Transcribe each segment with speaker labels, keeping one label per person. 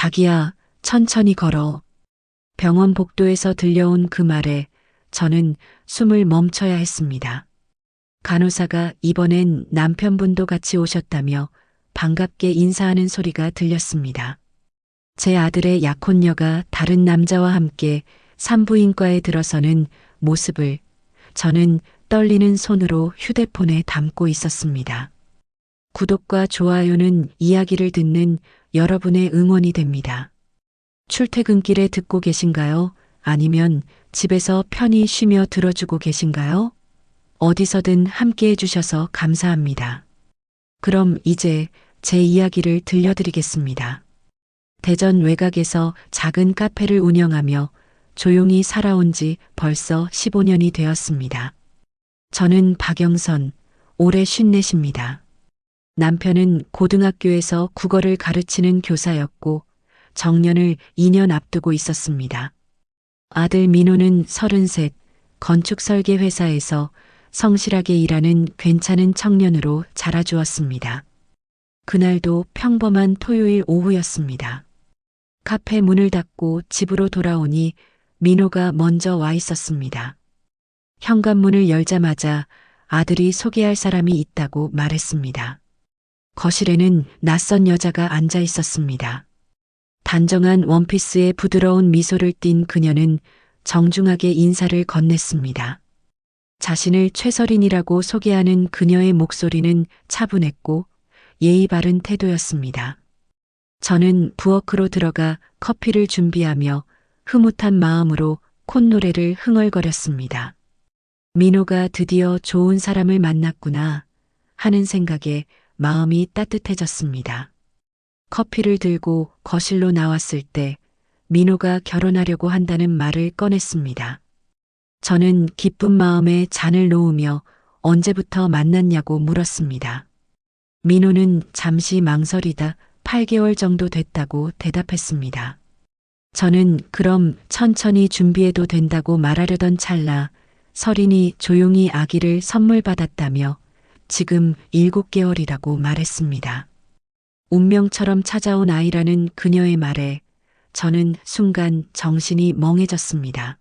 Speaker 1: 자기야, 천천히 걸어. 병원 복도에서 들려온 그 말에 저는 숨을 멈춰야 했습니다. 간호사가 이번엔 남편분도 같이 오셨다며 반갑게 인사하는 소리가 들렸습니다. 제 아들의 약혼녀가 다른 남자와 함께 산부인과에 들어서는 모습을 저는 떨리는 손으로 휴대폰에 담고 있었습니다. 구독과 좋아요는 이야기를 듣는 여러분의 응원이 됩니다. 출퇴근길에 듣고 계신가요? 아니면 집에서 편히 쉬며 들어주고 계신가요? 어디서든 함께 해주셔서 감사합니다. 그럼 이제 제 이야기를 들려드리겠습니다. 대전 외곽에서 작은 카페를 운영하며 조용히 살아온 지 벌써 15년이 되었습니다. 저는 박영선, 올해 54입니다. 남편은 고등학교에서 국어를 가르치는 교사였고 정년을 2년 앞두고 있었습니다. 아들 민호는 33, 건축 설계 회사에서 성실하게 일하는 괜찮은 청년으로 자라주었습니다. 그날도 평범한 토요일 오후였습니다. 카페 문을 닫고 집으로 돌아오니 민호가 먼저 와 있었습니다. 현관문을 열자마자 아들이 소개할 사람이 있다고 말했습니다. 거실에는 낯선 여자가 앉아 있었습니다. 단정한 원피스에 부드러운 미소를 띤 그녀는 정중하게 인사를 건넸습니다. 자신을 최서린이라고 소개하는 그녀의 목소리는 차분했고 예의 바른 태도였습니다. 저는 부엌으로 들어가 커피를 준비하며 흐뭇한 마음으로 콧노래를 흥얼거렸습니다. 민호가 드디어 좋은 사람을 만났구나 하는 생각에 마음이 따뜻해졌습니다. 커피를 들고 거실로 나왔을 때 민호가 결혼하려고 한다는 말을 꺼냈습니다. 저는 기쁜 마음에 잔을 놓으며 언제부터 만났냐고 물었습니다. 민호는 잠시 망설이다 8개월 정도 됐다고 대답했습니다. 저는 그럼 천천히 준비해도 된다고 말하려던 찰나 서린이 조용히 아기를 선물 받았다며 지금 7개월이라고 말했습니다. 운명처럼 찾아온 아이라는 그녀의 말에 저는 순간 정신이 멍해졌습니다.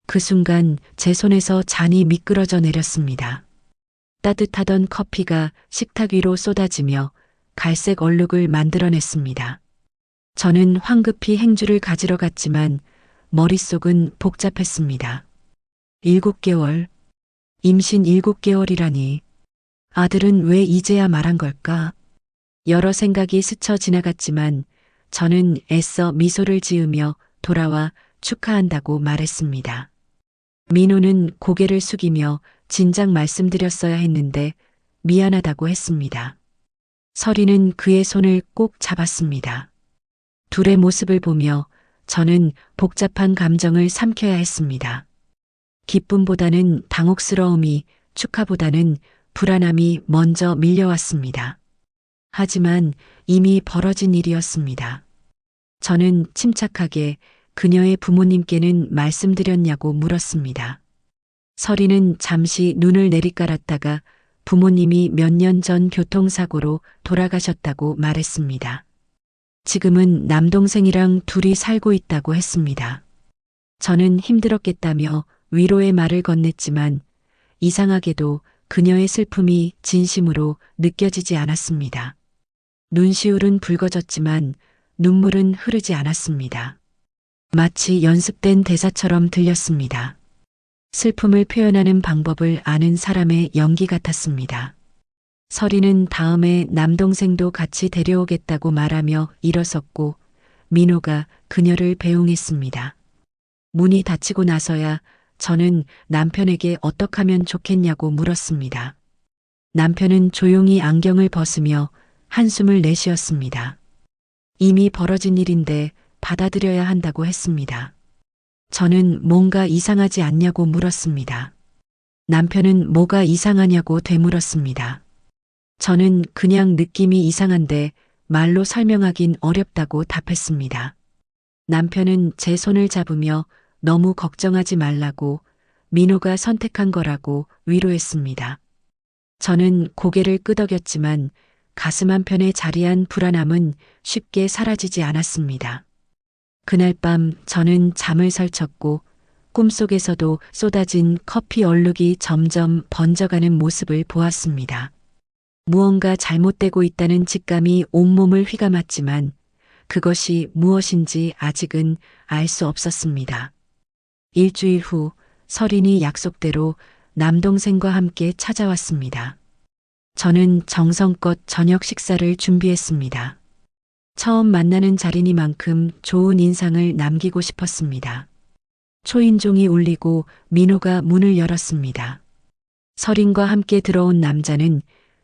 Speaker 1: 그 순간 제 손에서 잔이 미끄러져 내렸습니다. 따뜻하던 커피가 식탁 위로 쏟아지며 갈색 얼룩을 만들어냈습니다. 저는 황급히 행주를 가지러 갔지만 머릿속은 복잡했습니다. 7개월, 임신 7개월이라니. 아들은 왜 이제야 말한 걸까? 여러 생각이 스쳐 지나갔지만 저는 애써 미소를 지으며 돌아와 축하한다고 말했습니다. 민호는 고개를 숙이며 진작 말씀드렸어야 했는데 미안하다고 했습니다. 서리는 그의 손을 꼭 잡았습니다. 둘의 모습을 보며 저는 복잡한 감정을 삼켜야 했습니다. 기쁨보다는 당혹스러움이, 축하보다는 불안함이 먼저 밀려왔습니다. 하지만 이미 벌어진 일이었습니다. 저는 침착하게 그녀의 부모님께는 말씀드렸냐고 물었습니다. 서리는 잠시 눈을 내리깔았다가 부모님이 몇 년 전 교통사고로 돌아가셨다고 말했습니다. 지금은 남동생이랑 둘이 살고 있다고 했습니다. 저는 힘들었겠다며 위로의 말을 건넸지만 이상하게도 그녀의 슬픔이 진심으로 느껴지지 않았습니다. 눈시울은 붉어졌지만 눈물은 흐르지 않았습니다. 마치 연습된 대사처럼 들렸습니다. 슬픔을 표현하는 방법을 아는 사람의 연기 같았습니다. 서리는 다음에 남동생도 같이 데려오겠다고 말하며 일어섰고 민호가 그녀를 배웅했습니다. 문이 닫히고 나서야 저는 남편에게 어떻게 하면 좋겠냐고 물었습니다. 남편은 조용히 안경을 벗으며 한숨을 내쉬었습니다. 이미 벌어진 일인데 받아들여야 한다고 했습니다. 저는 뭔가 이상하지 않냐고 물었습니다. 남편은 뭐가 이상하냐고 되물었습니다. 저는 그냥 느낌이 이상한데 말로 설명하긴 어렵다고 답했습니다. 남편은 제 손을 잡으며 너무 걱정하지 말라고, 민호가 선택한 거라고 위로했습니다. 저는 고개를 끄덕였지만 가슴 한편에 자리한 불안함은 쉽게 사라지지 않았습니다. 그날 밤 저는 잠을 설쳤고 꿈속에서도 쏟아진 커피 얼룩이 점점 번져가는 모습을 보았습니다. 무언가 잘못되고 있다는 직감이 온몸을 휘감았지만 그것이 무엇인지 아직은 알 수 없었습니다. 일주일 후 설인이 약속대로 남동생과 함께 찾아왔습니다. 저는 정성껏 저녁 식사를 준비했습니다. 처음 만나는 자리니만큼 좋은 인상을 남기고 싶었습니다. 초인종이 울리고 민호가 문을 열었습니다. 설인과 함께 들어온 남자는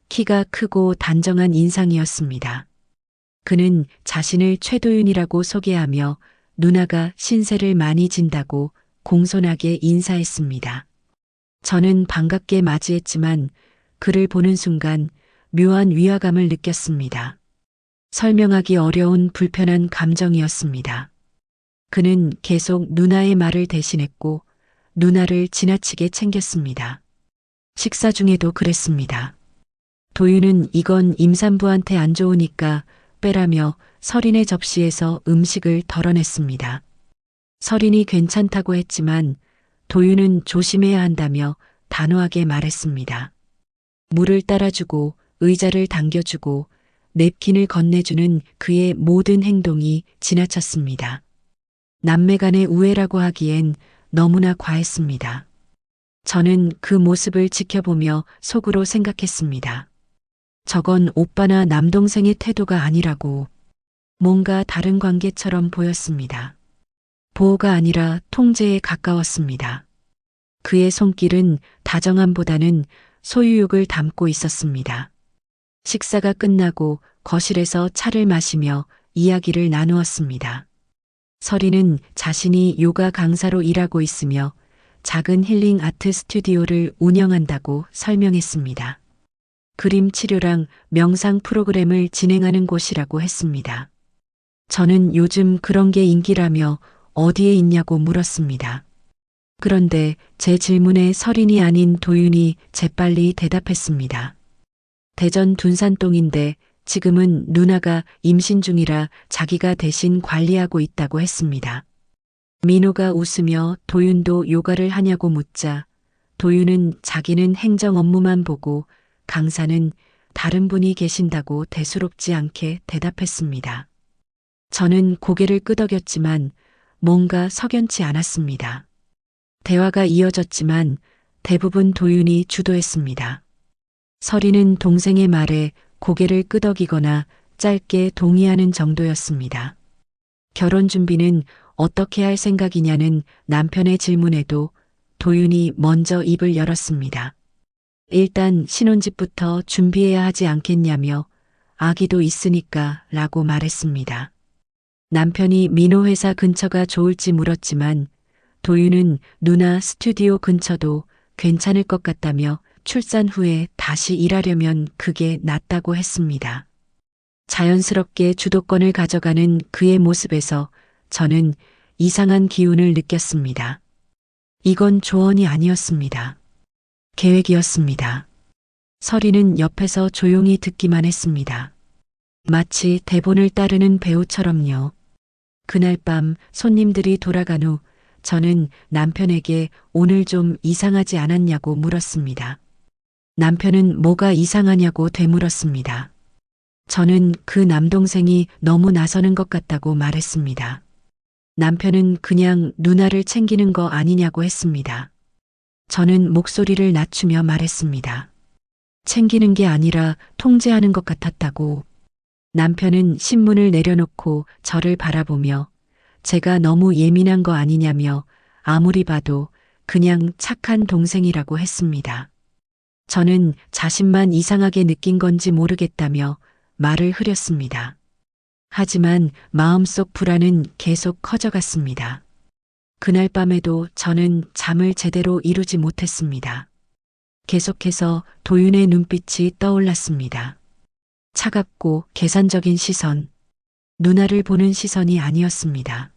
Speaker 1: 키가 크고 단정한 인상이었습니다. 그는 자신을 최도윤이라고 소개하며 누나가 신세를 많이 진다고 공손하게 인사했습니다. 저는 반갑게 맞이했지만 그를 보는 순간 묘한 위화감을 느꼈습니다. 설명하기 어려운 불편한 감정이었습니다. 그는 계속 누나의 말을 대신했고 누나를 지나치게 챙겼습니다. 식사 중에도 그랬습니다. 도윤은 이건 임산부한테 안 좋으니까 빼라며 설인의 접시에서 음식을 덜어냈습니다. 설인이 괜찮다고 했지만 도윤은 조심해야 한다며 단호하게 말했습니다. 물을 따라주고 의자를 당겨주고 냅킨을 건네주는 그의 모든 행동이 지나쳤습니다. 남매 간의 우애라고 하기엔 너무나 과했습니다. 저는 그 모습을 지켜보며 속으로 생각했습니다. 저건 오빠나 남동생의 태도가 아니라고. 뭔가 다른 관계처럼 보였습니다. 보호가 아니라 통제에 가까웠습니다. 그의 손길은 다정함보다는 소유욕을 담고 있었습니다. 식사가 끝나고 거실에서 차를 마시며 이야기를 나누었습니다. 설이는 자신이 요가 강사로 일하고 있으며 작은 힐링 아트 스튜디오를 운영한다고 설명했습니다. 그림 치료랑 명상 프로그램을 진행하는 곳이라고 했습니다. 저는 요즘 그런 게 인기라며 어디에 있냐고 물었습니다. 그런데 제 질문에 설인이 아닌 도윤이 재빨리 대답했습니다. 대전 둔산동인데 지금은 누나가 임신 중이라 자기가 대신 관리하고 있다고 했습니다. 민호가 웃으며 도윤도 요가를 하냐고 묻자 도윤은 자기는 행정 업무만 보고 강사는 다른 분이 계신다고 대수롭지 않게 대답했습니다. 저는 고개를 끄덕였지만 뭔가 석연치 않았습니다. 대화가 이어졌지만 대부분 도윤이 주도했습니다. 설이는 동생의 말에 고개를 끄덕이거나 짧게 동의하는 정도였습니다. 결혼 준비는 어떻게 할 생각이냐는 남편의 질문에도 도윤이 먼저 입을 열었습니다. 일단 신혼집부터 준비해야 하지 않겠냐며 아기도 있으니까 라고 말했습니다. 남편이 민호 회사 근처가 좋을지 물었지만 도윤은 누나 스튜디오 근처도 괜찮을 것 같다며 출산 후에 다시 일하려면 그게 낫다고 했습니다. 자연스럽게 주도권을 가져가는 그의 모습에서 저는 이상한 기운을 느꼈습니다. 이건 조언이 아니었습니다. 계획이었습니다. 설이는 옆에서 조용히 듣기만 했습니다. 마치 대본을 따르는 배우처럼요. 그날 밤 손님들이 돌아간 후 저는 남편에게 오늘 좀 이상하지 않았냐고 물었습니다. 남편은 뭐가 이상하냐고 되물었습니다. 저는 그 남동생이 너무 나서는 것 같다고 말했습니다. 남편은 그냥 누나를 챙기는 거 아니냐고 했습니다. 저는 목소리를 낮추며 말했습니다. 챙기는 게 아니라 통제하는 것 같았다고. 남편은 신문을 내려놓고 저를 바라보며 제가 너무 예민한 거 아니냐며 아무리 봐도 그냥 착한 동생이라고 했습니다. 저는 자신만 이상하게 느낀 건지 모르겠다며 말을 흐렸습니다. 하지만 마음속 불안은 계속 커져갔습니다. 그날 밤에도 저는 잠을 제대로 이루지 못했습니다. 계속해서 도윤의 눈빛이 떠올랐습니다. 차갑고 계산적인 시선, 누나를 보는 시선이 아니었습니다.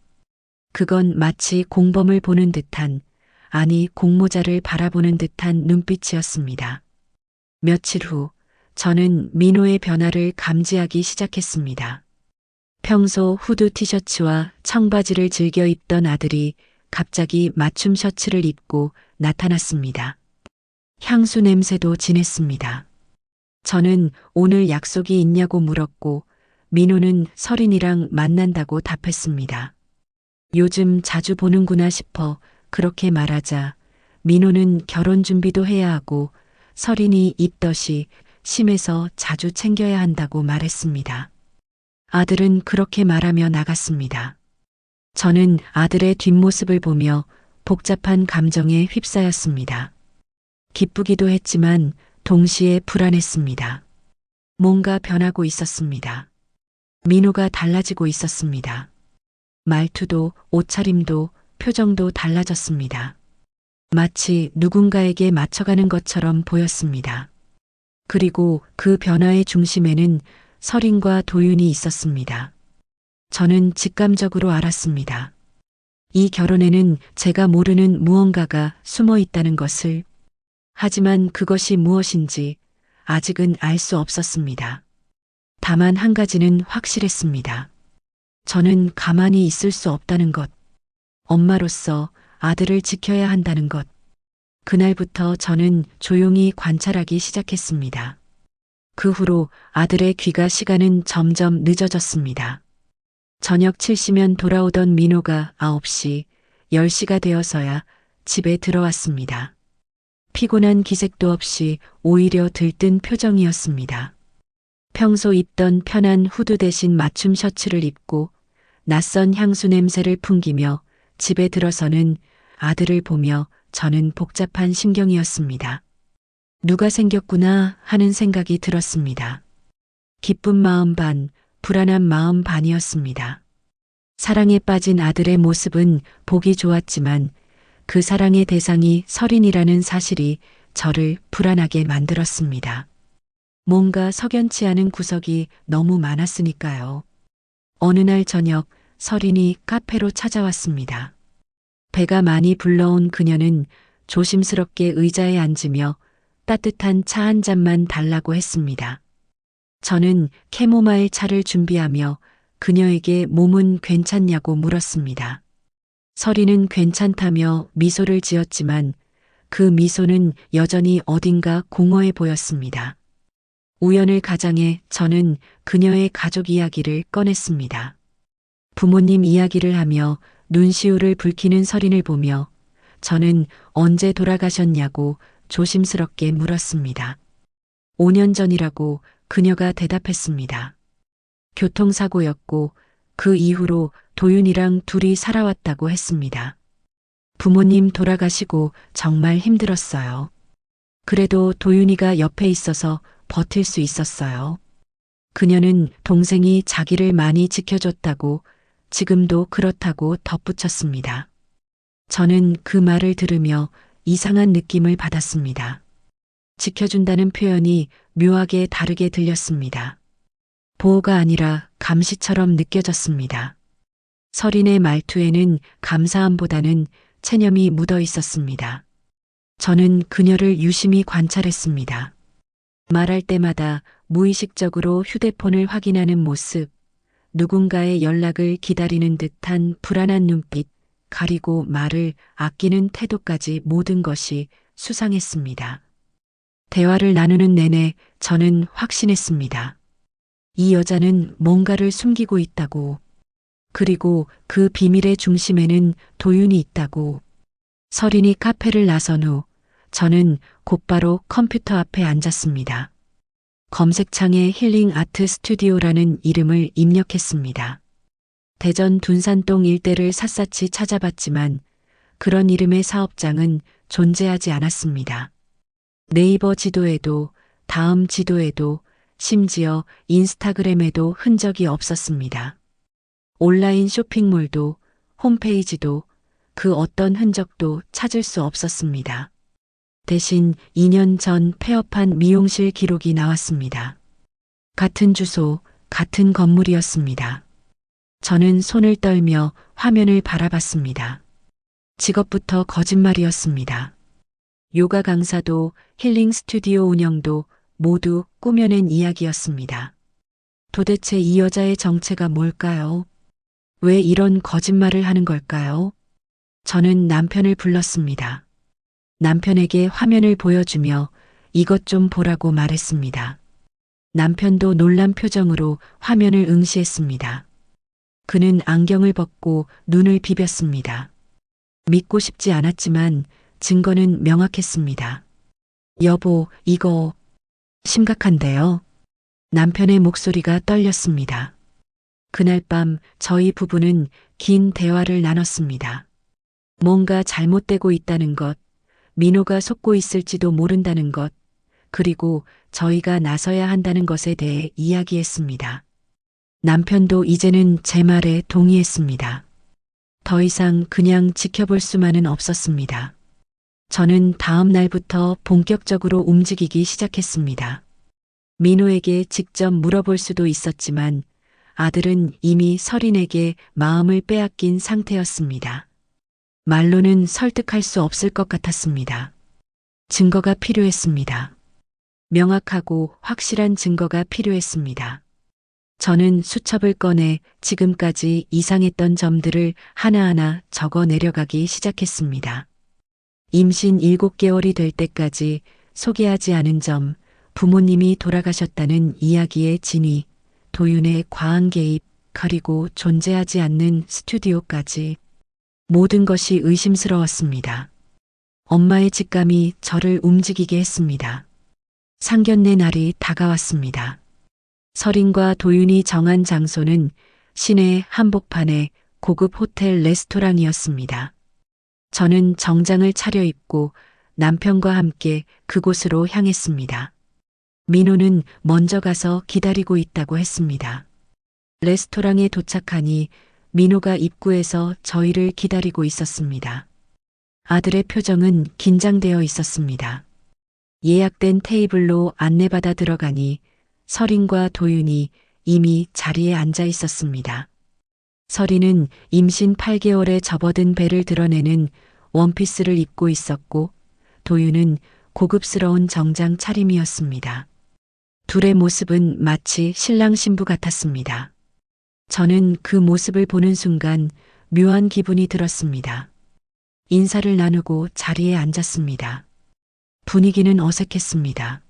Speaker 1: 그건 마치 공범을 보는 듯한, 아니 공모자를 바라보는 듯한 눈빛이었습니다. 며칠 후 저는 민호의 변화를 감지하기 시작했습니다. 평소 후드 티셔츠와 청바지를 즐겨 입던 아들이 갑자기 맞춤 셔츠를 입고 나타났습니다. 향수 냄새도 진했습니다. 저는 오늘 약속이 있냐고 물었고 민호는 설인이랑 만난다고 답했습니다. 요즘 자주 보는구나 싶어 그렇게 말하자 민호는 결혼 준비도 해야 하고 설인이 입덧이 심해서 자주 챙겨야 한다고 말했습니다. 아들은 그렇게 말하며 나갔습니다. 저는 아들의 뒷모습을 보며 복잡한 감정에 휩싸였습니다. 기쁘기도 했지만 동시에 불안했습니다. 뭔가 변하고 있었습니다. 민호가 달라지고 있었습니다. 말투도 옷차림도 표정도 달라졌습니다. 마치 누군가에게 맞춰가는 것처럼 보였습니다. 그리고 그 변화의 중심에는 설인과 도윤이 있었습니다. 저는 직감적으로 알았습니다. 이 결혼에는 제가 모르는 무언가가 숨어 있다는 것을. 하지만 그것이 무엇인지 아직은 알 수 없었습니다. 다만 한 가지는 확실했습니다. 저는 가만히 있을 수 없다는 것. 엄마로서 아들을 지켜야 한다는 것. 그날부터 저는 조용히 관찰하기 시작했습니다. 그 후로 아들의 귀가 시간은 점점 늦어졌습니다. 저녁 7시면 돌아오던 민호가 9시, 10시가 되어서야 집에 들어왔습니다. 피곤한 기색도 없이 오히려 들뜬 표정이었습니다. 평소 입던 편한 후드 대신 맞춤 셔츠를 입고 낯선 향수 냄새를 풍기며 집에 들어서는 아들을 보며 저는 복잡한 심경이었습니다. 누가 생겼구나 하는 생각이 들었습니다. 기쁜 마음 반, 불안한 마음 반이었습니다. 사랑에 빠진 아들의 모습은 보기 좋았지만 그 사랑의 대상이 설인이라는 사실이 저를 불안하게 만들었습니다. 뭔가 석연치 않은 구석이 너무 많았으니까요. 어느 날 저녁 설인이 카페로 찾아왔습니다. 배가 많이 불러온 그녀는 조심스럽게 의자에 앉으며 따뜻한 차 한 잔만 달라고 했습니다. 저는 캐모마일 차를 준비하며 그녀에게 몸은 괜찮냐고 물었습니다. 설이는 괜찮다며 미소를 지었지만 그 미소는 여전히 어딘가 공허해 보였습니다. 우연을 가장해 저는 그녀의 가족 이야기를 꺼냈습니다. 부모님 이야기를 하며 눈시울을 붉히는 설인을 보며 저는 언제 돌아가셨냐고 조심스럽게 물었습니다. 5년 전이라고 그녀가 대답했습니다. 교통사고였고 그 이후로 도윤이랑 둘이 살아왔다고 했습니다. 부모님 돌아가시고 정말 힘들었어요. 그래도 도윤이가 옆에 있어서 버틸 수 있었어요. 그녀는 동생이 자기를 많이 지켜줬다고 지금도 그렇다고 덧붙였습니다. 저는 그 말을 들으며 이상한 느낌을 받았습니다. 지켜준다는 표현이 묘하게 다르게 들렸습니다. 보호가 아니라 감시처럼 느껴졌습니다. 설인의 말투에는 감사함보다는 체념이 묻어 있었습니다. 저는 그녀를 유심히 관찰했습니다. 말할 때마다 무의식적으로 휴대폰을 확인하는 모습, 누군가의 연락을 기다리는 듯한 불안한 눈빛, 가리고 말을 아끼는 태도까지 모든 것이 수상했습니다. 대화를 나누는 내내 저는 확신했습니다. 이 여자는 뭔가를 숨기고 있다고. 그리고 그 비밀의 중심에는 도윤이 있다고. 설인이 카페를 나선 후 저는 곧바로 컴퓨터 앞에 앉았습니다. 검색창에 힐링 아트 스튜디오라는 이름을 입력했습니다. 대전 둔산동 일대를 샅샅이 찾아봤지만 그런 이름의 사업장은 존재하지 않았습니다. 네이버 지도에도 다음 지도에도 심지어 인스타그램에도 흔적이 없었습니다. 온라인 쇼핑몰도 홈페이지도 그 어떤 흔적도 찾을 수 없었습니다. 대신 2년 전 폐업한 미용실 기록이 나왔습니다. 같은 주소, 같은 건물이었습니다. 저는 손을 떨며 화면을 바라봤습니다. 직업부터 거짓말이었습니다. 요가 강사도 힐링 스튜디오 운영도 모두 꾸며낸 이야기였습니다. 도대체 이 여자의 정체가 뭘까요? 왜 이런 거짓말을 하는 걸까요? 저는 남편을 불렀습니다. 남편에게 화면을 보여주며 이것 좀 보라고 말했습니다. 남편도 놀란 표정으로 화면을 응시했습니다. 그는 안경을 벗고 눈을 비볐습니다. 믿고 싶지 않았지만 증거는 명확했습니다. 여보, 이거 심각한데요? 남편의 목소리가 떨렸습니다. 그날 밤 저희 부부는 긴 대화를 나눴습니다. 뭔가 잘못되고 있다는 것, 민호가 속고 있을지도 모른다는 것, 그리고 저희가 나서야 한다는 것에 대해 이야기했습니다. 남편도 이제는 제 말에 동의했습니다. 더 이상 그냥 지켜볼 수만은 없었습니다. 저는 다음 날부터 본격적으로 움직이기 시작했습니다. 민호에게 직접 물어볼 수도 있었지만 아들은 이미 설인에게 마음을 빼앗긴 상태였습니다. 말로는 설득할 수 없을 것 같았습니다. 증거가 필요했습니다. 명확하고 확실한 증거가 필요했습니다. 저는 수첩을 꺼내 지금까지 이상했던 점들을 하나하나 적어 내려가기 시작했습니다. 임신 7개월이 될 때까지 소개하지 않은 점, 부모님이 돌아가셨다는 이야기의 진위, 도윤의 과한 개입, 그리고 존재하지 않는 스튜디오까지 모든 것이 의심스러웠습니다. 엄마의 직감이 저를 움직이게 했습니다. 상견례 날이 다가왔습니다. 설인과 도윤이 정한 장소는 시내 한복판의 고급 호텔 레스토랑이었습니다. 저는 정장을 차려입고 남편과 함께 그곳으로 향했습니다. 민호는 먼저 가서 기다리고 있다고 했습니다. 레스토랑에 도착하니 민호가 입구에서 저희를 기다리고 있었습니다. 아들의 표정은 긴장되어 있었습니다. 예약된 테이블로 안내받아 들어가니 설인과 도윤이 이미 자리에 앉아 있었습니다. 설인은 임신 8개월에 접어든 배를 드러내는 원피스를 입고 있었고 도윤은 고급스러운 정장 차림이었습니다. 둘의 모습은 마치 신랑 신부 같았습니다. 저는 그 모습을 보는 순간 묘한 기분이 들었습니다. 인사를 나누고 자리에 앉았습니다. 분위기는 어색했습니다.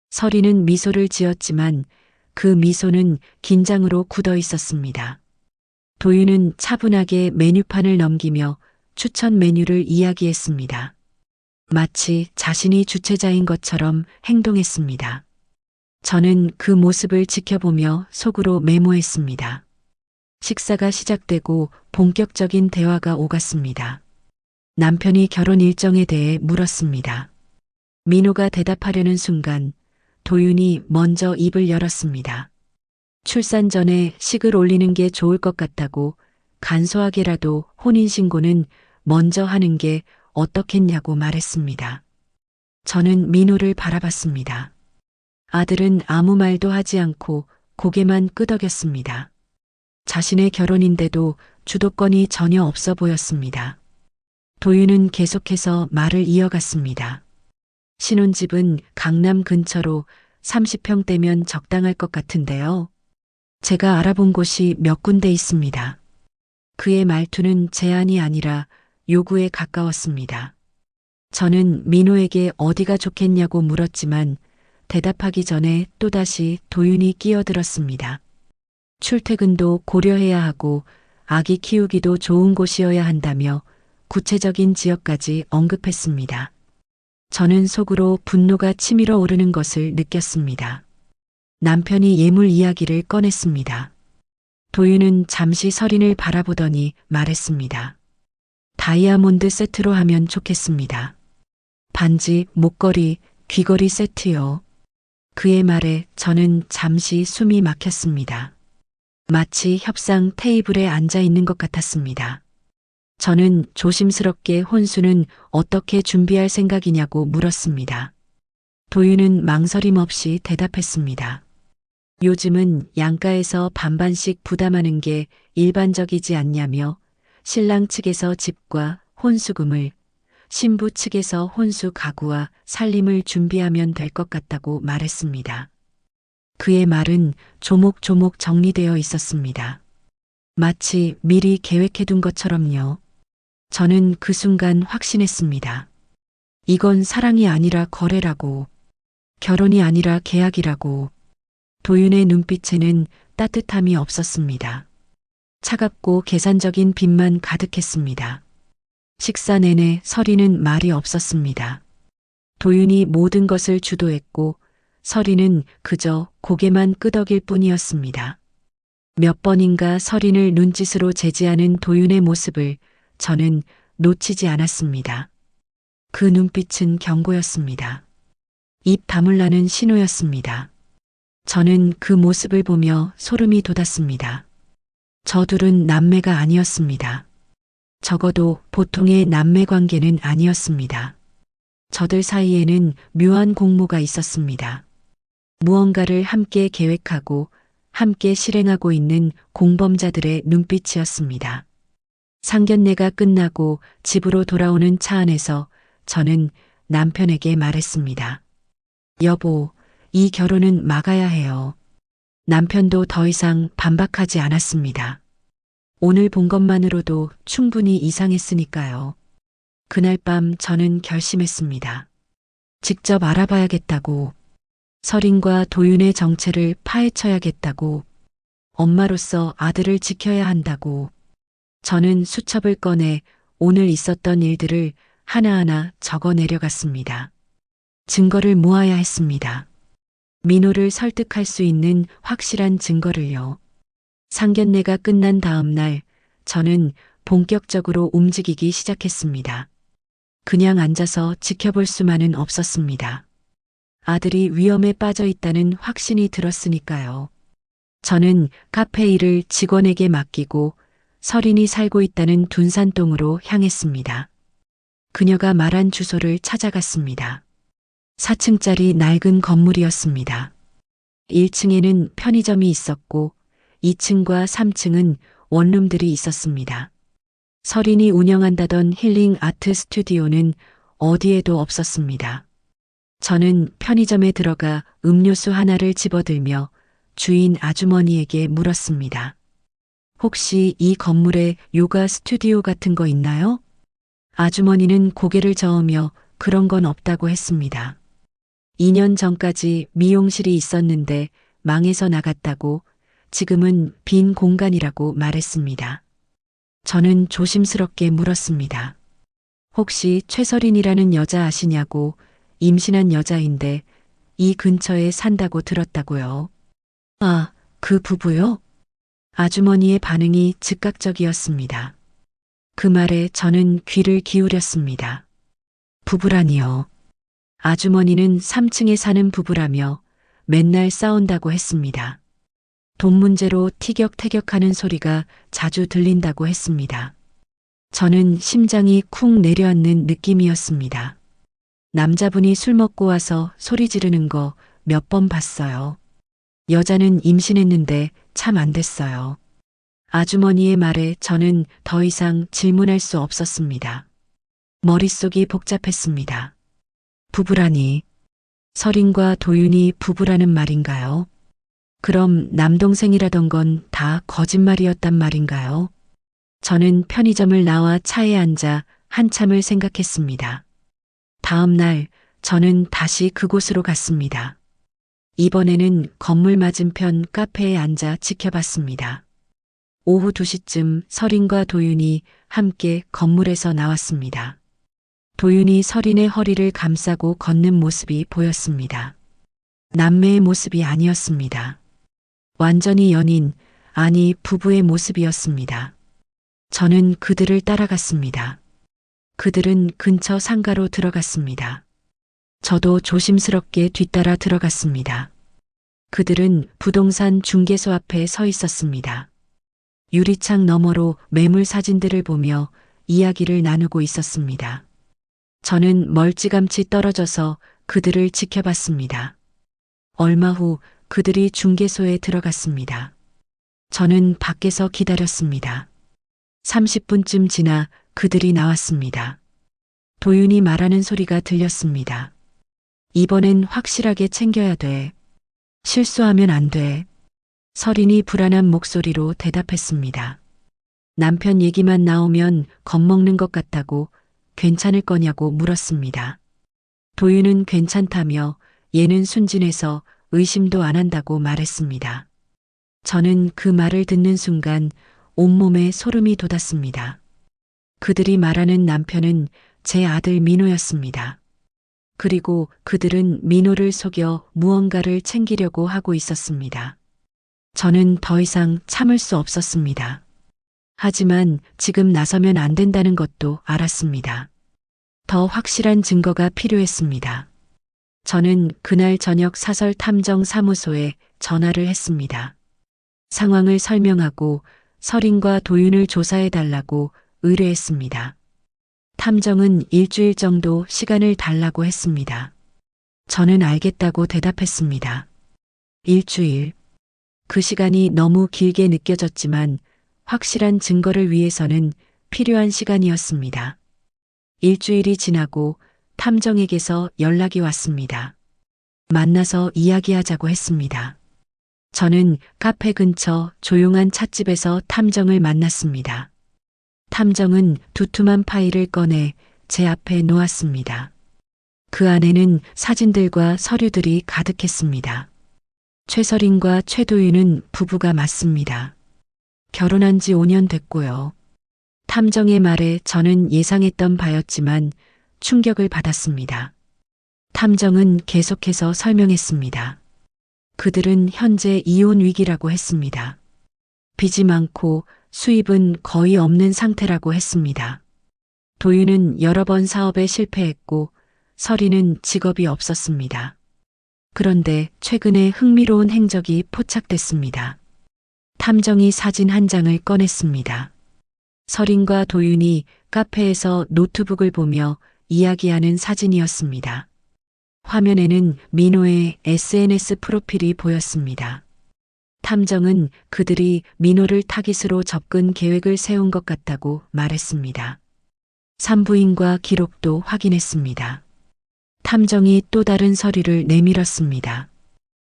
Speaker 1: 설이는 미소를 지었지만 그 미소는 긴장으로 굳어 있었습니다. 도윤은 차분하게 메뉴판을 넘기며 추천 메뉴를 이야기했습니다. 마치 자신이 주최자인 것처럼 행동했습니다. 저는 그 모습을 지켜보며 속으로 메모했습니다. 식사가 시작되고 본격적인 대화가 오갔습니다. 남편이 결혼 일정에 대해 물었습니다. 민호가 대답하려는 순간 도윤이 먼저 입을 열었습니다. 출산 전에 식을 올리는 게 좋을 것 같다고 간소하게라도 혼인신고는 먼저 하는 게 어떻겠냐고 말했습니다. 저는 민호를 바라봤습니다. 아들은 아무 말도 하지 않고 고개만 끄덕였습니다. 자신의 결혼인데도 주도권이 전혀 없어 보였습니다. 도윤은 계속해서 말을 이어갔습니다. 신혼집은 강남 근처로 30평대면 적당할 것 같은데요. 제가 알아본 곳이 몇 군데 있습니다. 그의 말투는 제안이 아니라 요구에 가까웠습니다. 저는 민호에게 어디가 좋겠냐고 물었지만 대답하기 전에 또다시 도윤이 끼어들었습니다. 출퇴근도 고려해야 하고 아기 키우기도 좋은 곳이어야 한다며 구체적인 지역까지 언급했습니다. 저는 속으로 분노가 치밀어 오르는 것을 느꼈습니다. 남편이 예물 이야기를 꺼냈습니다. 도윤은 잠시 설인을 바라보더니 말했습니다. 다이아몬드 세트로 하면 좋겠습니다. 반지, 목걸이, 귀걸이 세트요. 그의 말에 저는 잠시 숨이 막혔습니다. 마치 협상 테이블에 앉아 있는 것 같았습니다. 저는 조심스럽게 혼수는 어떻게 준비할 생각이냐고 물었습니다. 도윤은 망설임 없이 대답했습니다. 요즘은 양가에서 반반씩 부담하는 게 일반적이지 않냐며 신랑 측에서 집과 혼수금을, 신부 측에서 혼수 가구와 살림을 준비하면 될 것 같다고 말했습니다. 그의 말은 조목조목 정리되어 있었습니다. 마치 미리 계획해둔 것처럼요. 저는 그 순간 확신했습니다. 이건 사랑이 아니라 거래라고, 결혼이 아니라 계약이라고. 도윤의 눈빛에는 따뜻함이 없었습니다. 차갑고 계산적인 빛만 가득했습니다. 식사 내내 서리는 말이 없었습니다. 도윤이 모든 것을 주도했고 서리는 그저 고개만 끄덕일 뿐이었습니다. 몇 번인가 서린을 눈짓으로 제지하는 도윤의 모습을 저는 놓치지 않았습니다. 그 눈빛은 경고였습니다. 입 다물라는 신호였습니다. 저는 그 모습을 보며 소름이 돋았습니다. 저 둘은 남매가 아니었습니다. 적어도 보통의 남매 관계는 아니었습니다. 저들 사이에는 묘한 공모가 있었습니다. 무언가를 함께 계획하고 함께 실행하고 있는 공범자들의 눈빛이었습니다. 상견례가 끝나고 집으로 돌아오는 차 안에서 저는 남편에게 말했습니다. 여보, 이 결혼은 막아야 해요. 남편도 더 이상 반박하지 않았습니다. 오늘 본 것만으로도 충분히 이상했으니까요. 그날 밤 저는 결심했습니다. 직접 알아봐야겠다고, 서린과 도윤의 정체를 파헤쳐야겠다고, 엄마로서 아들을 지켜야 한다고. 저는 수첩을 꺼내 오늘 있었던 일들을 하나하나 적어 내려갔습니다. 증거를 모아야 했습니다. 민호를 설득할 수 있는 확실한 증거를요. 상견례가 끝난 다음 날 저는 본격적으로 움직이기 시작했습니다. 그냥 앉아서 지켜볼 수만은 없었습니다. 아들이 위험에 빠져 있다는 확신이 들었으니까요. 저는 카페 일을 직원에게 맡기고 서린이 살고 있다는 둔산동으로 향했습니다. 그녀가 말한 주소를 찾아갔습니다. 4층짜리 낡은 건물이었습니다. 1층에는 편의점이 있었고 2층과 3층은 원룸들이 있었습니다. 서린이 운영한다던 힐링 아트 스튜디오는 어디에도 없었습니다. 저는 편의점에 들어가 음료수 하나를 집어들며 주인 아주머니에게 물었습니다. 혹시 이 건물에 요가 스튜디오 같은 거 있나요? 아주머니는 고개를 저으며 그런 건 없다고 했습니다. 2년 전까지 미용실이 있었는데 망해서 나갔다고, 지금은 빈 공간이라고 말했습니다. 저는 조심스럽게 물었습니다. 혹시 최서린이라는 여자 아시냐고. 임신한 여자인데 이 근처에 산다고 들었다고요. 아, 그 부부요? 아주머니의 반응이 즉각적이었습니다. 그 말에 저는 귀를 기울였습니다. 부부라니요. 아주머니는 3층에 사는 부부라며 맨날 싸운다고 했습니다. 돈 문제로 티격태격하는 소리가 자주 들린다고 했습니다. 저는 심장이 쿵 내려앉는 느낌이었습니다. 남자분이 술 먹고 와서 소리 지르는 거 몇 번 봤어요. 여자는 임신했는데 참 안 됐어요. 아주머니의 말에 저는 더 이상 질문할 수 없었습니다. 머릿속이 복잡했습니다. 부부라니. 서린과 도윤이 부부라는 말인가요? 그럼 남동생이라던 건 다 거짓말이었단 말인가요? 저는 편의점을 나와 차에 앉아 한참을 생각했습니다. 다음 날 저는 다시 그곳으로 갔습니다. 이번에는 건물 맞은편 카페에 앉아 지켜봤습니다. 오후 2시쯤 서린과 도윤이 함께 건물에서 나왔습니다. 도윤이 서린의 허리를 감싸고 걷는 모습이 보였습니다. 남매의 모습이 아니었습니다. 완전히 연인, 아니 부부의 모습이었습니다. 저는 그들을 따라갔습니다. 그들은 근처 상가로 들어갔습니다. 저도 조심스럽게 뒤따라 들어갔습니다. 그들은 부동산 중개소 앞에 서 있었습니다. 유리창 너머로 매물 사진들을 보며 이야기를 나누고 있었습니다. 저는 멀찌감치 떨어져서 그들을 지켜봤습니다. 얼마 후 그들이 중개소에 들어갔습니다. 저는 밖에서 기다렸습니다. 30분쯤 지나 그들이 나왔습니다. 도윤이 말하는 소리가 들렸습니다. 이번엔 확실하게 챙겨야 돼. 실수하면 안 돼. 설인이 불안한 목소리로 대답했습니다. 남편 얘기만 나오면 겁먹는 것 같다고 괜찮을 거냐고 물었습니다. 도윤은 괜찮다며 얘는 순진해서 의심도 안 한다고 말했습니다. 저는 그 말을 듣는 순간 온몸에 소름이 돋았습니다. 그들이 말하는 남편은 제 아들 민호였습니다. 그리고 그들은 민호를 속여 무언가를 챙기려고 하고 있었습니다. 저는 더 이상 참을 수 없었습니다. 하지만 지금 나서면 안 된다는 것도 알았습니다. 더 확실한 증거가 필요했습니다. 저는 그날 저녁 사설 탐정 사무소에 전화를 했습니다. 상황을 설명하고 설인과 도윤을 조사해 달라고 의뢰했습니다. 탐정은 일주일 정도 시간을 달라고 했습니다. 저는 알겠다고 대답했습니다. 일주일. 그 시간이 너무 길게 느껴졌지만 확실한 증거를 위해서는 필요한 시간이었습니다. 일주일이 지나고 탐정에게서 연락이 왔습니다. 만나서 이야기하자고 했습니다. 저는 카페 근처 조용한 찻집에서 탐정을 만났습니다. 탐정은 두툼한 파일을 꺼내 제 앞에 놓았습니다. 그 안에는 사진들과 서류들이 가득했습니다. 최설인과 최도윤은 부부가 맞습니다. 결혼한 지 5년 됐고요. 탐정의 말에 저는 예상했던 바였지만 충격을 받았습니다. 탐정은 계속해서 설명했습니다. 그들은 현재 이혼 위기라고 했습니다. 빚이 많고 수입은 거의 없는 상태라고 했습니다. 도윤은 여러 번 사업에 실패했고 설이는 직업이 없었습니다. 그런데 최근에 흥미로운 행적이 포착됐습니다. 탐정이 사진 한 장을 꺼냈습니다. 설인과 도윤이 카페에서 노트북을 보며 이야기하는 사진이었습니다. 화면에는 민호의 SNS 프로필이 보였습니다. 탐정은 그들이 민호를 타깃으로 접근 계획을 세운 것 같다고 말했습니다. 산부인과 기록도 확인했습니다. 탐정이 또 다른 서류를 내밀었습니다.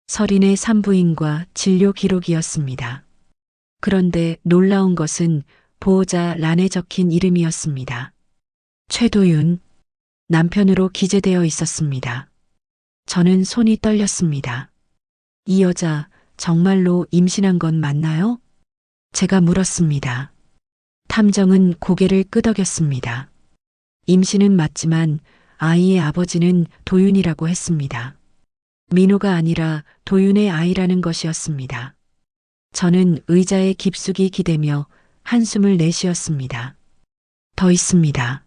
Speaker 1: 설인의 산부인과 진료 기록이었습니다. 그런데 놀라운 것은 보호자 란에 적힌 이름이었습니다. 최도윤, 남편으로 기재되어 있었습니다. 저는 손이 떨렸습니다. 이 여자 정말로 임신한 건 맞나요? 제가 물었습니다. 탐정은 고개를 끄덕였습니다. 임신은 맞지만 아이의 아버지는 도윤이라고 했습니다. 민호가 아니라 도윤의 아이라는 것이었습니다. 저는 의자에 깊숙이 기대며 한숨을 내쉬었습니다. 더 있습니다.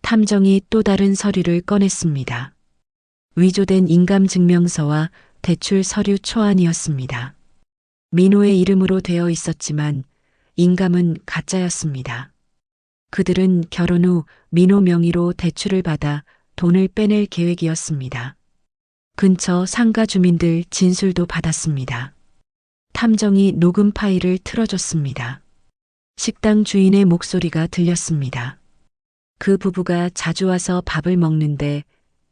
Speaker 1: 탐정이 또 다른 서류를 꺼냈습니다. 위조된 인감증명서와 대출 서류 초안이었습니다. 민호의 이름으로 되어 있었지만 인감은 가짜였습니다. 그들은 결혼 후 민호 명의로 대출을 받아 돈을 빼낼 계획이었습니다. 근처 상가 주민들 진술도 받았습니다. 탐정이 녹음 파일을 틀어줬습니다. 식당 주인의 목소리가 들렸습니다. 그 부부가 자주 와서 밥을 먹는데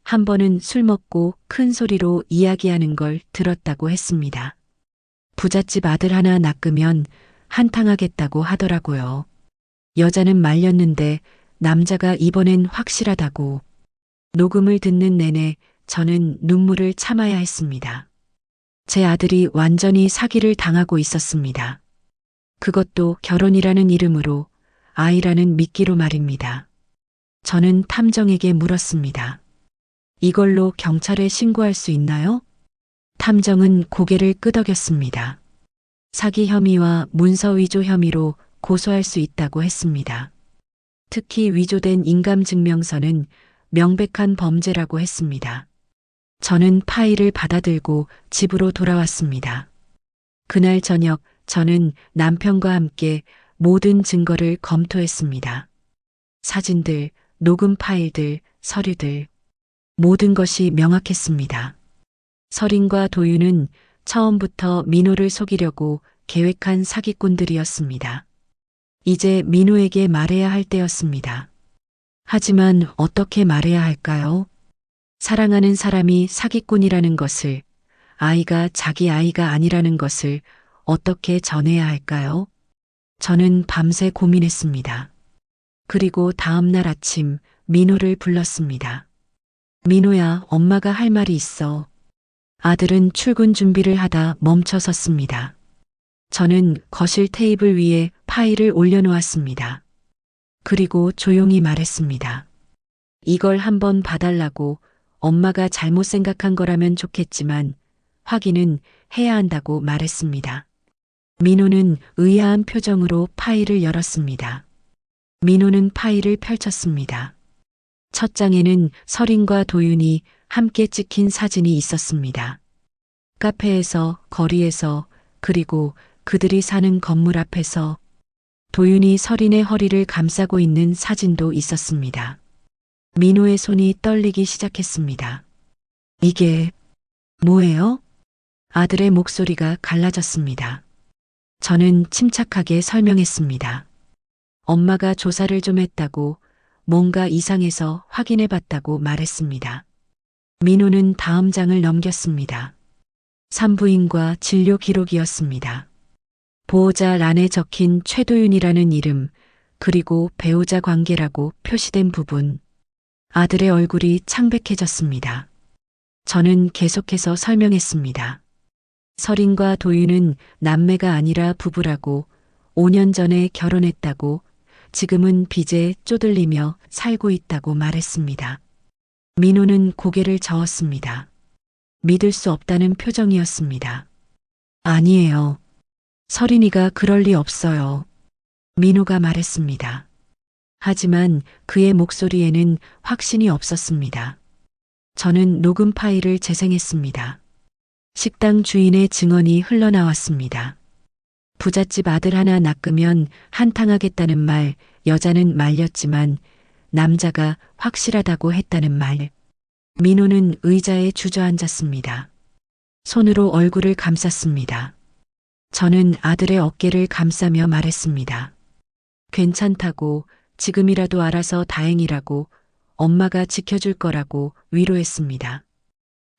Speaker 1: 한 번은 술 먹고 큰 소리로 이야기하는 걸 들었다고 했습니다. 부잣집 아들 하나 낚으면 한탕하겠다고 하더라고요. 여자는 말렸는데 남자가 이번엔 확실하다고. 녹음을 듣는 내내 저는 눈물을 참아야 했습니다. 제 아들이 완전히 사기를 당하고 있었습니다. 그것도 결혼이라는 이름으로 아이라는 미끼로 말입니다. 저는 탐정에게 물었습니다. 이걸로 경찰에 신고할 수 있나요? 탐정은 고개를 끄덕였습니다. 사기 혐의와 문서 위조 혐의로 고소할 수 있다고 했습니다. 특히 위조된 인감증명서는 명백한 범죄라고 했습니다. 저는 파일을 받아들고 집으로 돌아왔습니다. 그날 저녁 저는 남편과 함께 모든 증거를 검토했습니다. 사진들, 녹음 파일들, 서류들, 모든 것이 명확했습니다. 설인과 도윤은 처음부터 민호를 속이려고 계획한 사기꾼들이었습니다. 이제 민호에게 말해야 할 때였습니다. 하지만 어떻게 말해야 할까요? 사랑하는 사람이 사기꾼이라는 것을, 아이가 자기 아이가 아니라는 것을 어떻게 전해야 할까요? 저는 밤새 고민했습니다. 그리고 다음 날 아침 민호를 불렀습니다. 민호야, 엄마가 할 말이 있어. 아들은 출근 준비를 하다 멈춰 섰습니다. 저는 거실 테이블 위에 파일을 올려놓았습니다. 그리고 조용히 말했습니다. 이걸 한번 봐달라고. 엄마가 잘못 생각한 거라면 좋겠지만 확인은 해야 한다고 말했습니다. 민호는 의아한 표정으로 파일을 열었습니다. 민호는 파일을 펼쳤습니다. 첫 장에는 설인과 도윤이 함께 찍힌 사진이 있었습니다. 카페에서, 거리에서, 그리고 그들이 사는 건물 앞에서 도윤이 설인의 허리를 감싸고 있는 사진도 있었습니다. 민호의 손이 떨리기 시작했습니다. 이게 뭐예요? 아들의 목소리가 갈라졌습니다. 저는 침착하게 설명했습니다. 엄마가 조사를 좀 했다고, 뭔가 이상해서 확인해 봤다고 말했습니다. 민호는 다음 장을 넘겼습니다. 산부인과 진료 기록이었습니다. 보호자 란에 적힌 최도윤이라는 이름, 그리고 배우자 관계라고 표시된 부분. 아들의 얼굴이 창백해졌습니다. 저는 계속해서 설명했습니다. 설인과 도윤은 남매가 아니라 부부라고, 5년 전에 결혼했다고, 지금은 빚에 쪼들리며 살고 있다고 말했습니다. 민호는 고개를 저었습니다. 믿을 수 없다는 표정이었습니다. 아니에요. 설인이가 그럴 리 없어요. 민호가 말했습니다. 하지만 그의 목소리에는 확신이 없었습니다. 저는 녹음 파일을 재생했습니다. 식당 주인의 증언이 흘러나왔습니다. 부잣집 아들 하나 낚으면 한탕하겠다는 말, 여자는 말렸지만 남자가 확실하다고 했다는 말. 민호는 의자에 주저앉았습니다. 손으로 얼굴을 감쌌습니다. 저는 아들의 어깨를 감싸며 말했습니다. 괜찮다고, 지금이라도 알아서 다행이라고, 엄마가 지켜줄 거라고 위로했습니다.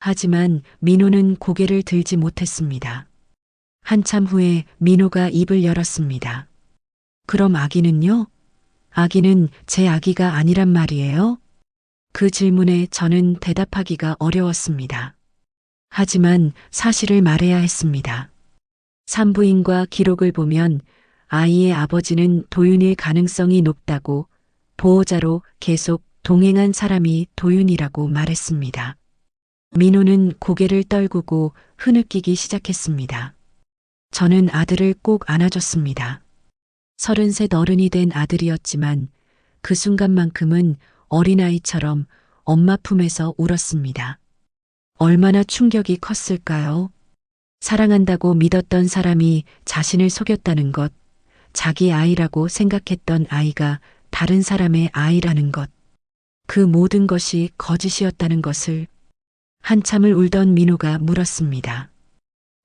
Speaker 1: 하지만 민호는 고개를 들지 못했습니다. 한참 후에 민호가 입을 열었습니다. 그럼 아기는요? 아기는 제 아기가 아니란 말이에요? 그 질문에 저는 대답하기가 어려웠습니다. 하지만 사실을 말해야 했습니다. 산부인과 기록을 보면 아이의 아버지는 도윤일 가능성이 높다고, 보호자로 계속 동행한 사람이 도윤이라고 말했습니다. 민호는 고개를 떨구고 흐느끼기 시작했습니다. 저는 아들을 꼭 안아줬습니다. 33 어른이 된 아들이었지만 그 순간만큼은 어린아이처럼 엄마 품에서 울었습니다. 얼마나 충격이 컸을까요? 사랑한다고 믿었던 사람이 자신을 속였다는 것, 자기 아이라고 생각했던 아이가 다른 사람의 아이라는 것, 그 모든 것이 거짓이었다는 것을. 한참을 울던 민호가 물었습니다.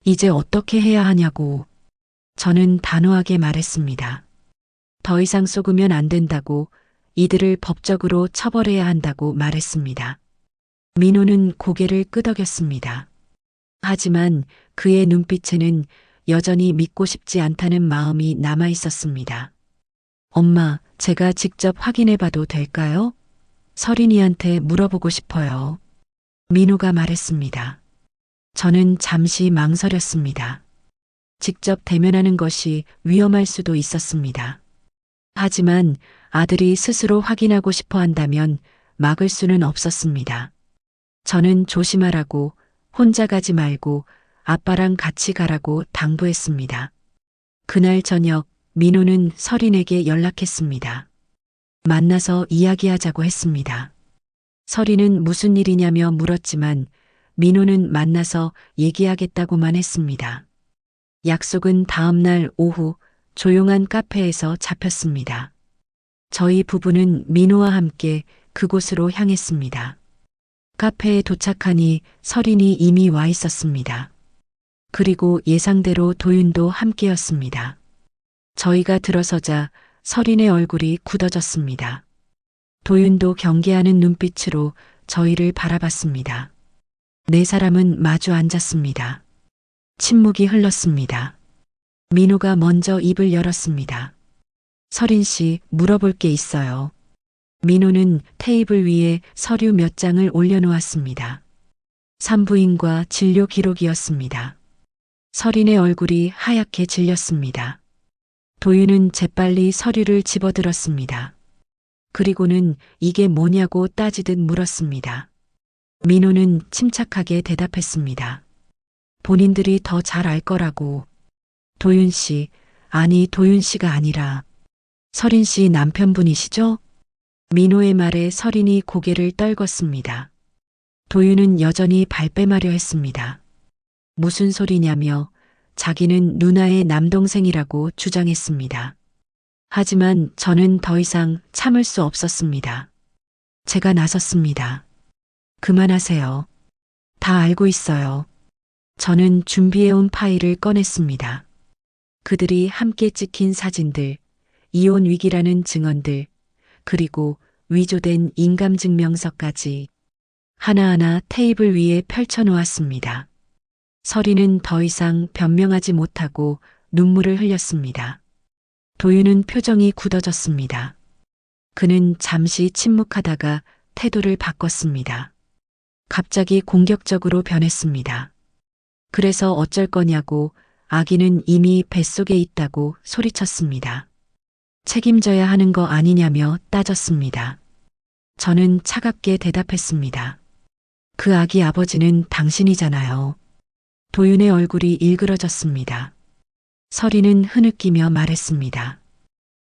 Speaker 1: 이제 어떻게 해야 하냐고. 저는 단호하게 말했습니다. 더 이상 속으면 안 된다고, 이들을 법적으로 처벌해야 한다고 말했습니다. 민호는 고개를 끄덕였습니다. 하지만 그의 눈빛에는 여전히 믿고 싶지 않다는 마음이 남아 있었습니다. 엄마, 제가 직접 확인해 봐도 될까요? 설인이한테 물어보고 싶어요. 민호가 말했습니다. 저는 잠시 망설였습니다. 직접 대면하는 것이 위험할 수도 있었습니다. 하지만 아들이 스스로 확인하고 싶어 한다면 막을 수는 없었습니다. 저는 조심하라고, 혼자 가지 말고 아빠랑 같이 가라고 당부했습니다. 그날 저녁 민호는 설인에게 연락했습니다. 만나서 이야기하자고 했습니다. 설인은 무슨 일이냐며 물었지만 민호는 만나서 얘기하겠다고만 했습니다. 약속은 다음 날 오후 조용한 카페에서 잡혔습니다. 저희 부부는 민호와 함께 그곳으로 향했습니다. 카페에 도착하니 설인이 이미 와 있었습니다. 그리고 예상대로 도윤도 함께였습니다. 저희가 들어서자 설인의 얼굴이 굳어졌습니다. 도윤도 경계하는 눈빛으로 저희를 바라봤습니다. 네 사람은 마주 앉았습니다. 침묵이 흘렀습니다. 민호가 먼저 입을 열었습니다. 서린 씨, 물어볼 게 있어요. 민호는 테이블 위에 서류 몇 장을 올려놓았습니다. 산부인과 진료 기록이었습니다. 서린의 얼굴이 하얗게 질렸습니다. 도윤은 재빨리 서류를 집어들었습니다. 그리고는 이게 뭐냐고 따지듯 물었습니다. 민호는 침착하게 대답했습니다. 본인들이 더 잘 알 거라고. 도윤 씨, 아니 도윤 씨가 아니라 서린 씨 남편분이시죠? 민호의 말에 서린이 고개를 떨궜습니다. 도윤은 여전히 발뺌하려 했습니다. 무슨 소리냐며 자기는 누나의 남동생이라고 주장했습니다. 하지만 저는 더 이상 참을 수 없었습니다. 제가 나섰습니다. 그만하세요. 다 알고 있어요. 저는 준비해온 파일을 꺼냈습니다. 그들이 함께 찍힌 사진들, 이혼 위기라는 증언들, 그리고 위조된 인감증명서까지 하나하나 테이블 위에 펼쳐놓았습니다. 서린은 더 이상 변명하지 못하고 눈물을 흘렸습니다. 도윤은 표정이 굳어졌습니다. 그는 잠시 침묵하다가 태도를 바꿨습니다. 갑자기 공격적으로 변했습니다. 그래서 어쩔 거냐고, 아기는 이미 뱃속에 있다고 소리쳤습니다. 책임져야 하는 거 아니냐며 따졌습니다. 저는 차갑게 대답했습니다. 그 아기 아버지는 당신이잖아요. 도윤의 얼굴이 일그러졌습니다. 서린은 흐느끼며 말했습니다.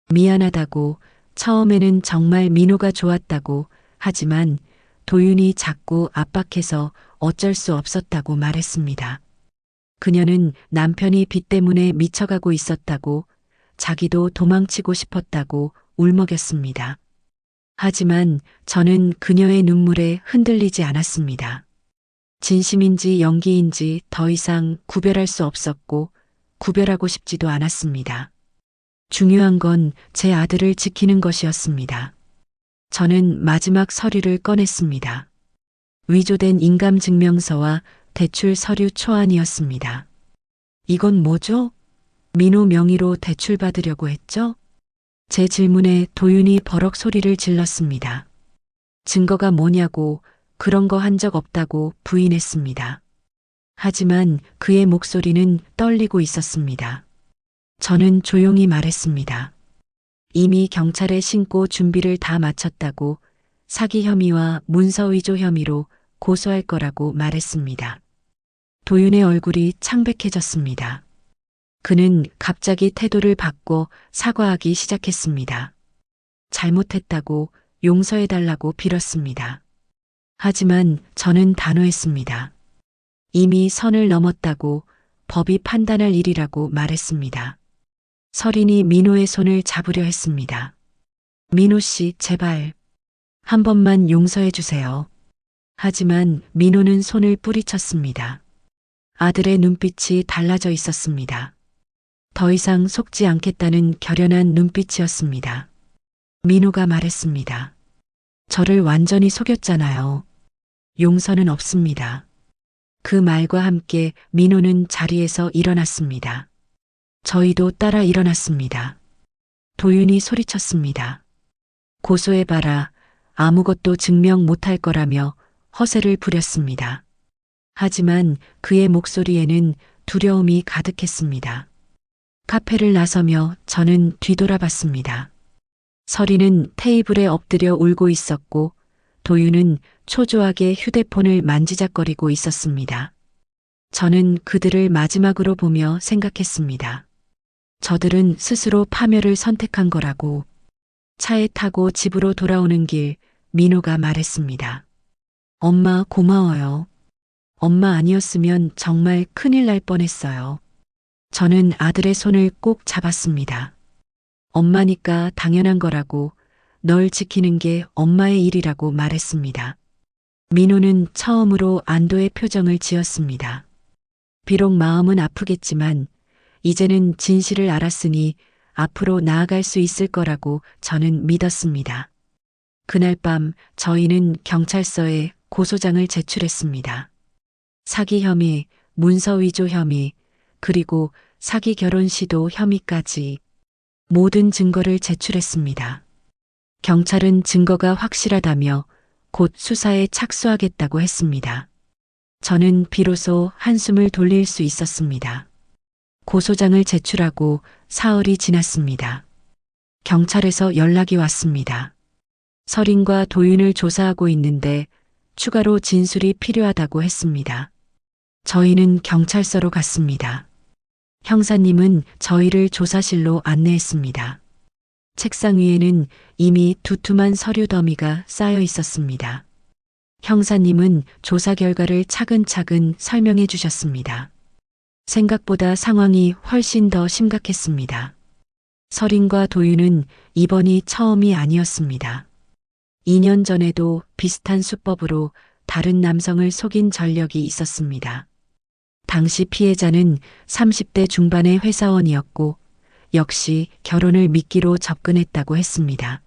Speaker 1: 미안하다고, 처음에는 정말 민호가 좋았다고, 하지만 도윤이 자꾸 압박해서 어쩔 수 없었다고 말했습니다. 그녀는 남편이 빚 때문에 미쳐가고 있었다고, 자기도 도망치고 싶었다고 울먹였습니다. 하지만 저는 그녀의 눈물에 흔들리지 않았습니다. 진심인지 연기인지 더 이상 구별할 수 없었고 구별하고 싶지도 않았습니다. 중요한 건 제 아들을 지키는 것이었습니다. 저는 마지막 서류를 꺼냈습니다. 위조된 인감증명서와 대출 서류 초안이었습니다. 이건 뭐죠? 민호 명의로 대출 받으려고 했죠? 제 질문에 도윤이 버럭 소리를 질렀습니다. 증거가 뭐냐고, 그런 거 한 적 없다고 부인했습니다. 하지만 그의 목소리는 떨리고 있었습니다. 저는 조용히 말했습니다. 이미 경찰에 신고 준비를 다 마쳤다고, 사기 혐의와 문서 위조 혐의로 고소할 거라고 말했습니다. 도윤의 얼굴이 창백해졌습니다. 그는 갑자기 태도를 바꿔 사과하기 시작했습니다. 잘못했다고 용서해달라고 빌었습니다. 하지만 저는 단호했습니다. 이미 선을 넘었다고, 법이 판단할 일이라고 말했습니다. 서린이 민호의 손을 잡으려 했습니다. 민호 씨, 제발 한 번만 용서해 주세요. 하지만 민호는 손을 뿌리쳤습니다. 아들의 눈빛이 달라져 있었습니다. 더 이상 속지 않겠다는 결연한 눈빛이었습니다. 민호가 말했습니다. 저를 완전히 속였잖아요. 용서는 없습니다. 그 말과 함께 민호는 자리에서 일어났습니다. 저희도 따라 일어났습니다. 도윤이 소리쳤습니다. 고소해봐라. 아무것도 증명 못할 거라며 허세를 부렸습니다. 하지만 그의 목소리에는 두려움이 가득했습니다. 카페를 나서며 저는 뒤돌아봤습니다. 서린은 테이블에 엎드려 울고 있었고 도윤은 초조하게 휴대폰을 만지작거리고 있었습니다. 저는 그들을 마지막으로 보며 생각했습니다. 저들은 스스로 파멸을 선택한 거라고. 차에 타고 집으로 돌아오는 길 민호가 말했습니다. 엄마 고마워요. 엄마 아니었으면 정말 큰일 날 뻔했어요. 저는 아들의 손을 꼭 잡았습니다. 엄마니까 당연한 거라고, 널 지키는 게 엄마의 일이라고 말했습니다. 민호는 처음으로 안도의 표정을 지었습니다. 비록 마음은 아프겠지만 이제는 진실을 알았으니 앞으로 나아갈 수 있을 거라고 저는 믿었습니다. 그날 밤 저희는 경찰서에 고소장을 제출했습니다. 사기 혐의, 문서 위조 혐의, 그리고 사기 결혼 시도 혐의까지 모든 증거를 제출했습니다. 경찰은 증거가 확실하다며 곧 수사에 착수하겠다고 했습니다. 저는 비로소 한숨을 돌릴 수 있었습니다. 고소장을 제출하고 사흘이 지났습니다. 경찰에서 연락이 왔습니다. 설인과 도윤을 조사하고 있는데 추가로 진술이 필요하다고 했습니다. 저희는 경찰서로 갔습니다. 형사님은 저희를 조사실로 안내했습니다. 책상 위에는 이미 두툼한 서류 더미가 쌓여 있었습니다. 형사님은 조사 결과를 차근차근 설명해 주셨습니다. 생각보다 상황이 훨씬 더 심각했습니다. 설인과 도윤은 이번이 처음이 아니었습니다. 2년 전에도 비슷한 수법으로 다른 남성을 속인 전력이 있었습니다. 당시 피해자는 30대 중반의 회사원이었고 역시 결혼을 미끼로 접근했다고 했습니다.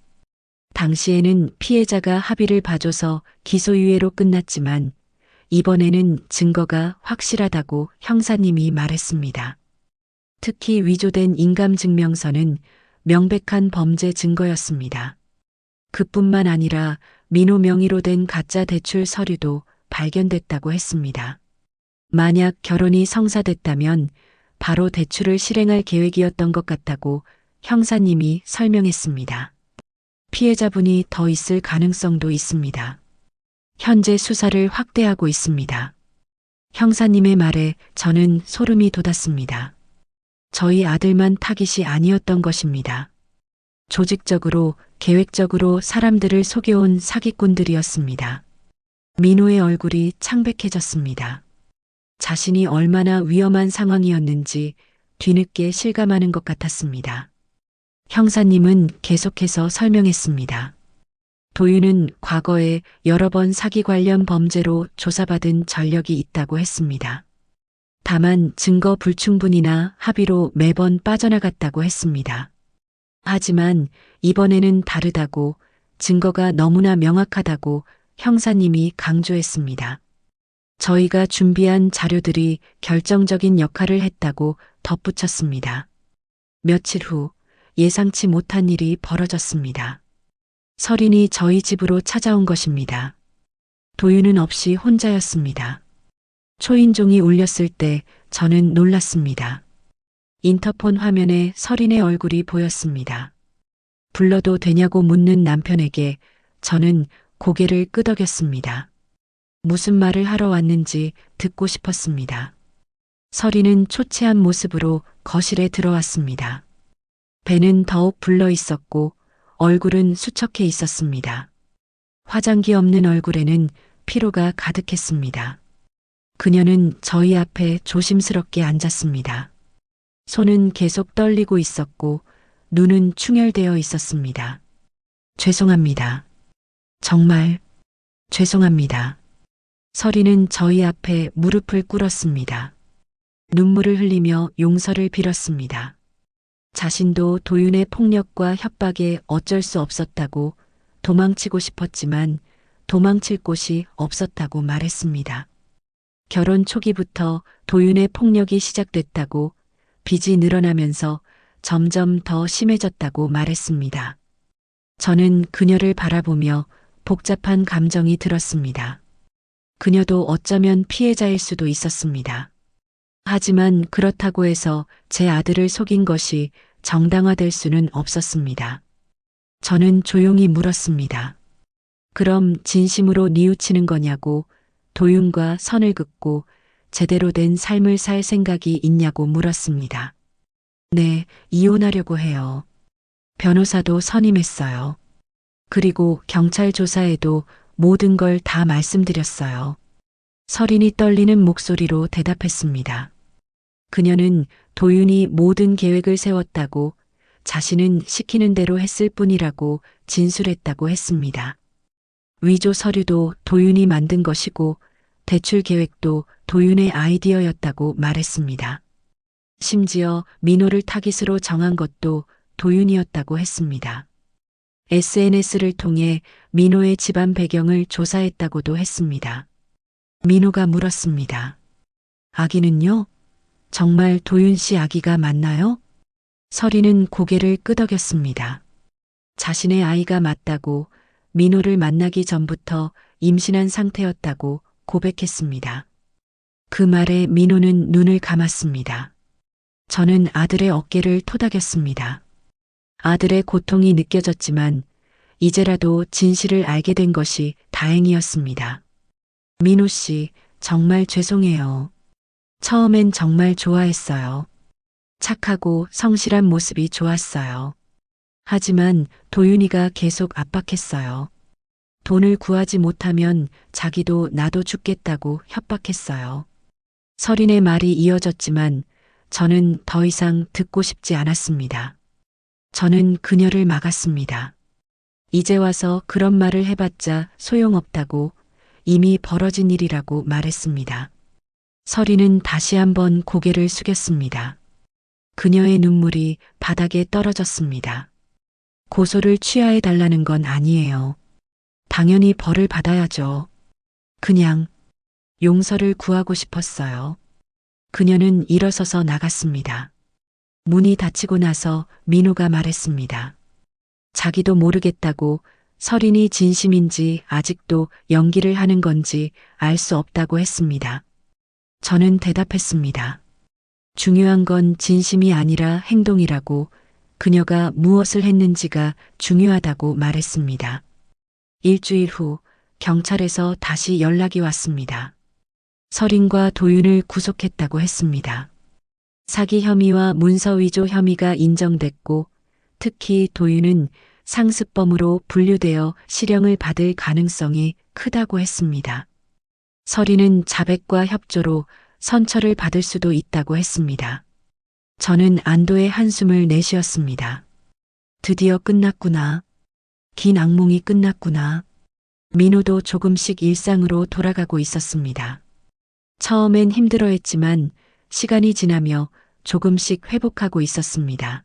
Speaker 1: 당시에는 피해자가 합의를 봐줘서 기소유예로 끝났지만 이번에는 증거가 확실하다고 형사님이 말했습니다. 특히 위조된 인감증명서는 명백한 범죄 증거였습니다. 그뿐만 아니라 민호 명의로 된 가짜 대출 서류도 발견됐다고 했습니다. 만약 결혼이 성사됐다면 바로 대출을 실행할 계획이었던 것 같다고 형사님이 설명했습니다. 피해자분이 더 있을 가능성도 있습니다. 현재 수사를 확대하고 있습니다. 형사님의 말에 저는 소름이 돋았습니다. 저희 아들만 타깃이 아니었던 것입니다. 조직적으로, 계획적으로 사람들을 속여온 사기꾼들이었습니다. 민호의 얼굴이 창백해졌습니다. 자신이 얼마나 위험한 상황이었는지 뒤늦게 실감하는 것 같았습니다. 형사님은 계속해서 설명했습니다. 도윤은 과거에 여러 번 사기 관련 범죄로 조사받은 전력이 있다고 했습니다. 다만 증거 불충분이나 합의로 매번 빠져나갔다고 했습니다. 하지만 이번에는 다르다고, 증거가 너무나 명확하다고 형사님이 강조했습니다. 저희가 준비한 자료들이 결정적인 역할을 했다고 덧붙였습니다. 며칠 후 예상치 못한 일이 벌어졌습니다. 설인이 저희 집으로 찾아온 것입니다. 도윤은 없이 혼자였습니다. 초인종이 울렸을 때 저는 놀랐습니다. 인터폰 화면에 설인의 얼굴이 보였습니다. 불러도 되냐고 묻는 남편에게 저는 고개를 끄덕였습니다. 무슨 말을 하러 왔는지 듣고 싶었습니다. 설인은 초췌한 모습으로 거실에 들어왔습니다. 배는 더욱 불러 있었고 얼굴은 수척해 있었습니다. 화장기 없는 얼굴에는 피로가 가득했습니다. 그녀는 저희 앞에 조심스럽게 앉았습니다. 손은 계속 떨리고 있었고 눈은 충혈되어 있었습니다. 죄송합니다. 정말 죄송합니다. 설이는 저희 앞에 무릎을 꿇었습니다. 눈물을 흘리며 용서를 빌었습니다. 자신도 도윤의 폭력과 협박에 어쩔 수 없었다고, 도망치고 싶었지만 도망칠 곳이 없었다고 말했습니다. 결혼 초기부터 도윤의 폭력이 시작됐다고, 빚이 늘어나면서 점점 더 심해졌다고 말했습니다. 저는 그녀를 바라보며 복잡한 감정이 들었습니다. 그녀도 어쩌면 피해자일 수도 있었습니다. 하지만 그렇다고 해서 제 아들을 속인 것이 정당화될 수는 없었습니다. 저는 조용히 물었습니다. 그럼 진심으로 뉘우치는 거냐고, 도윤과 선을 긋고 제대로 된 삶을 살 생각이 있냐고 물었습니다. 네, 이혼하려고 해요. 변호사도 선임했어요. 그리고 경찰 조사에도 모든 걸 다 말씀드렸어요. 설인이 떨리는 목소리로 대답했습니다. 그녀는 도윤이 모든 계획을 세웠다고, 자신은 시키는 대로 했을 뿐이라고 진술했다고 했습니다. 위조 서류도 도윤이 만든 것이고 대출 계획도 도윤의 아이디어였다고 말했습니다. 심지어 민호를 타깃으로 정한 것도 도윤이었다고 했습니다. SNS를 통해 민호의 집안 배경을 조사했다고도 했습니다. 민호가 물었습니다. 아기는요? 정말 도윤 씨 아기가 맞나요? 설이는 고개를 끄덕였습니다. 자신의 아이가 맞다고, 민호를 만나기 전부터 임신한 상태였다고 고백했습니다. 그 말에 민호는 눈을 감았습니다. 저는 아들의 어깨를 토닥였습니다. 아들의 고통이 느껴졌지만 이제라도 진실을 알게 된 것이 다행이었습니다. 민호 씨, 정말 죄송해요. 처음엔 정말 좋아했어요. 착하고 성실한 모습이 좋았어요. 하지만 도윤이가 계속 압박했어요. 돈을 구하지 못하면 자기도 나도 죽겠다고 협박했어요. 설인의 말이 이어졌지만 저는 더 이상 듣고 싶지 않았습니다. 저는 그녀를 막았습니다. 이제 와서 그런 말을 해봤자 소용없다고, 이미 벌어진 일이라고 말했습니다. 설이는 다시 한번 고개를 숙였습니다. 그녀의 눈물이 바닥에 떨어졌습니다. 고소를 취하해 달라는 건 아니에요. 당연히 벌을 받아야죠. 그냥 용서를 구하고 싶었어요. 그녀는 일어서서 나갔습니다. 문이 닫히고 나서 민호가 말했습니다. 자기도 모르겠다고, 설인이 진심인지 아직도 연기를 하는 건지 알 수 없다고 했습니다. 저는 대답했습니다. 중요한 건 진심이 아니라 행동이라고, 그녀가 무엇을 했는지가 중요하다고 말했습니다. 일주일 후 경찰에서 다시 연락이 왔습니다. 설인과 도윤을 구속했다고 했습니다. 사기 혐의와 문서 위조 혐의가 인정됐고, 특히 도윤은 상습범으로 분류되어 실형을 받을 가능성이 크다고 했습니다. 설인은 자백과 협조로 선처를 받을 수도 있다고 했습니다. 저는 안도의 한숨을 내쉬었습니다. 드디어 끝났구나. 긴 악몽이 끝났구나. 민호도 조금씩 일상으로 돌아가고 있었습니다. 처음엔 힘들어했지만 시간이 지나며 조금씩 회복하고 있었습니다.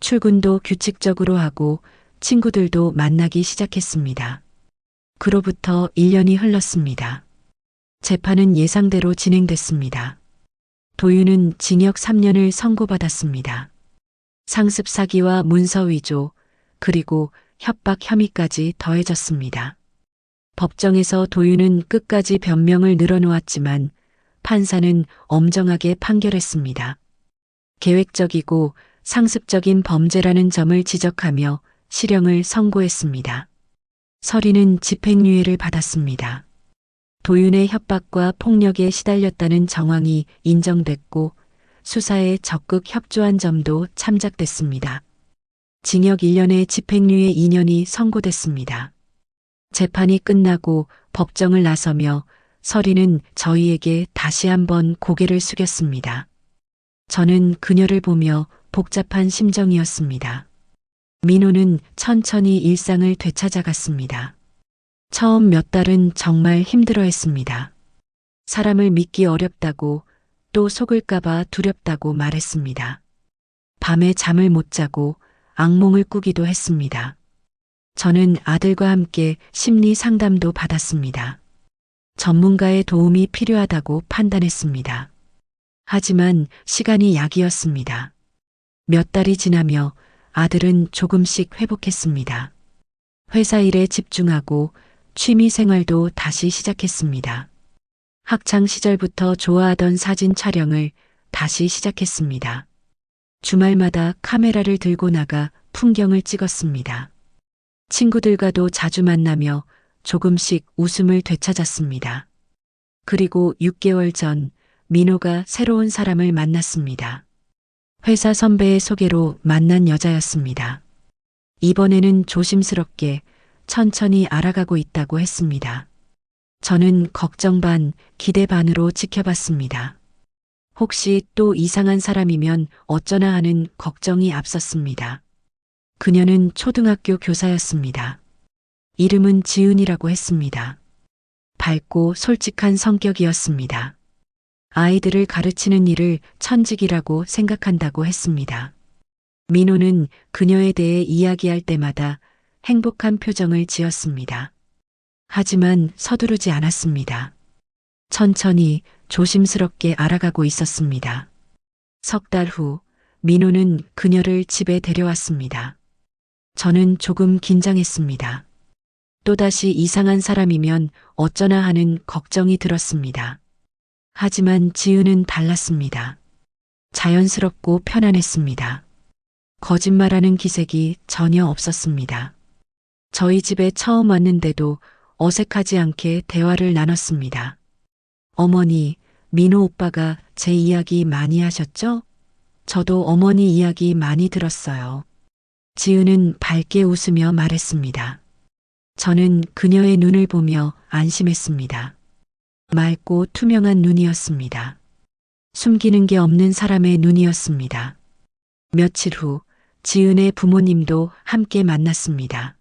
Speaker 1: 출근도 규칙적으로 하고 친구들도 만나기 시작했습니다. 그로부터 1년이 흘렀습니다. 재판은 예상대로 진행됐습니다. 도윤은 징역 3년을 선고받았습니다. 상습 사기와 문서 위조, 그리고 협박 혐의까지 더해졌습니다. 법정에서 도윤은 끝까지 변명을 늘어놓았지만 판사는 엄정하게 판결했습니다. 계획적이고 상습적인 범죄라는 점을 지적하며 실형을 선고했습니다. 설이는 집행유예를 받았습니다. 도윤의 협박과 폭력에 시달렸다는 정황이 인정됐고 수사에 적극 협조한 점도 참작됐습니다. 징역 1년에 집행유예 2년이 선고됐습니다. 재판이 끝나고 법정을 나서며 설이는 저희에게 다시 한번 고개를 숙였습니다. 저는 그녀를 보며 복잡한 심정이었습니다. 민호는 천천히 일상을 되찾아갔습니다. 처음 몇 달은 정말 힘들어했습니다. 사람을 믿기 어렵다고, 또 속을까봐 두렵다고 말했습니다. 밤에 잠을 못 자고 악몽을 꾸기도 했습니다. 저는 아들과 함께 심리 상담도 받았습니다. 전문가의 도움이 필요하다고 판단했습니다. 하지만 시간이 약이었습니다. 몇 달이 지나며 아들은 조금씩 회복했습니다. 회사 일에 집중하고 취미 생활도 다시 시작했습니다. 학창 시절부터 좋아하던 사진 촬영을 다시 시작했습니다. 주말마다 카메라를 들고 나가 풍경을 찍었습니다. 친구들과도 자주 만나며 조금씩 웃음을 되찾았습니다. 그리고 6개월 전 민호가 새로운 사람을 만났습니다. 회사 선배의 소개로 만난 여자였습니다. 이번에는 조심스럽게 천천히 알아가고 있다고 했습니다. 저는 걱정 반, 기대 반으로 지켜봤습니다. 혹시 또 이상한 사람이면 어쩌나 하는 걱정이 앞섰습니다. 그녀는 초등학교 교사였습니다. 이름은 지은이라고 했습니다. 밝고 솔직한 성격이었습니다. 아이들을 가르치는 일을 천직이라고 생각한다고 했습니다. 민호는 그녀에 대해 이야기할 때마다 행복한 표정을 지었습니다. 하지만 서두르지 않았습니다. 천천히 조심스럽게 알아가고 있었습니다. 석 달 후 민호는 그녀를 집에 데려왔습니다. 저는 조금 긴장했습니다. 또다시 이상한 사람이면 어쩌나 하는 걱정이 들었습니다. 하지만 지은은 달랐습니다. 자연스럽고 편안했습니다. 거짓말하는 기색이 전혀 없었습니다. 저희 집에 처음 왔는데도 어색하지 않게 대화를 나눴습니다. 어머니, 민호 오빠가 제 이야기 많이 하셨죠? 저도 어머니 이야기 많이 들었어요. 지은은 밝게 웃으며 말했습니다. 저는 그녀의 눈을 보며 안심했습니다. 맑고 투명한 눈이었습니다. 숨기는 게 없는 사람의 눈이었습니다. 며칠 후 지은의 부모님도 함께 만났습니다.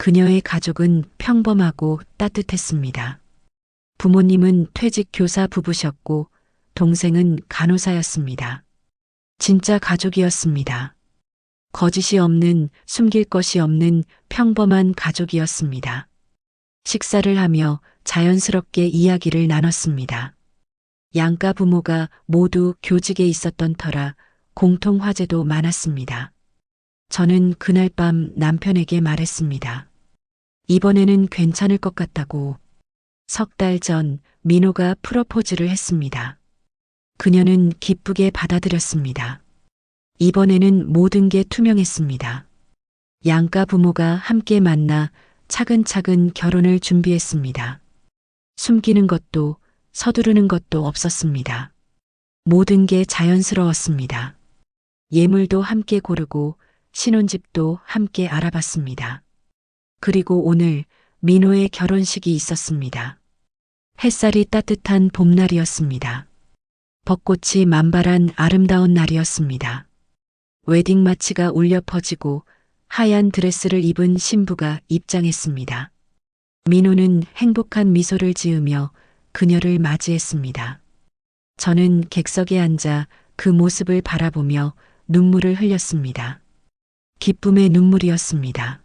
Speaker 1: 그녀의 가족은 평범하고 따뜻했습니다. 부모님은 퇴직 교사 부부셨고 동생은 간호사였습니다. 진짜 가족이었습니다. 거짓이 없는, 숨길 것이 없는 평범한 가족이었습니다. 식사를 하며 자연스럽게 이야기를 나눴습니다. 양가 부모가 모두 교직에 있었던 터라 공통 화제도 많았습니다. 저는 그날 밤 남편에게 말했습니다. 이번에는 괜찮을 것 같다고. 석 달 전 민호가 프로포즈를 했습니다. 그녀는 기쁘게 받아들였습니다. 이번에는 모든 게 투명했습니다. 양가 부모가 함께 만나 차근차근 결혼을 준비했습니다. 숨기는 것도 서두르는 것도 없었습니다. 모든 게 자연스러웠습니다. 예물도 함께 고르고 신혼집도 함께 알아봤습니다. 그리고 오늘 민호의 결혼식이 있었습니다. 햇살이 따뜻한 봄날이었습니다. 벚꽃이 만발한 아름다운 날이었습니다. 웨딩 마치가 울려 퍼지고 하얀 드레스를 입은 신부가 입장했습니다. 민호는 행복한 미소를 지으며 그녀를 맞이했습니다. 저는 객석에 앉아 그 모습을 바라보며 눈물을 흘렸습니다. 기쁨의 눈물이었습니다.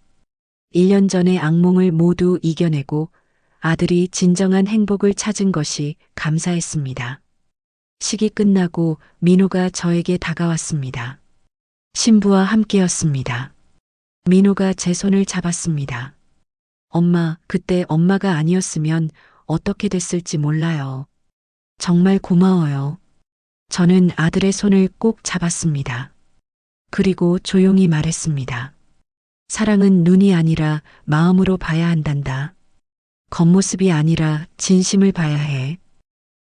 Speaker 1: 1년 전의 악몽을 모두 이겨내고 아들이 진정한 행복을 찾은 것이 감사했습니다. 식이 끝나고 민호가 저에게 다가왔습니다. 신부와 함께였습니다. 민호가 제 손을 잡았습니다. 엄마, 그때 엄마가 아니었으면 어떻게 됐을지 몰라요. 정말 고마워요. 저는 아들의 손을 꼭 잡았습니다. 그리고 조용히 말했습니다. 사랑은 눈이 아니라 마음으로 봐야 한단다. 겉모습이 아니라 진심을 봐야 해.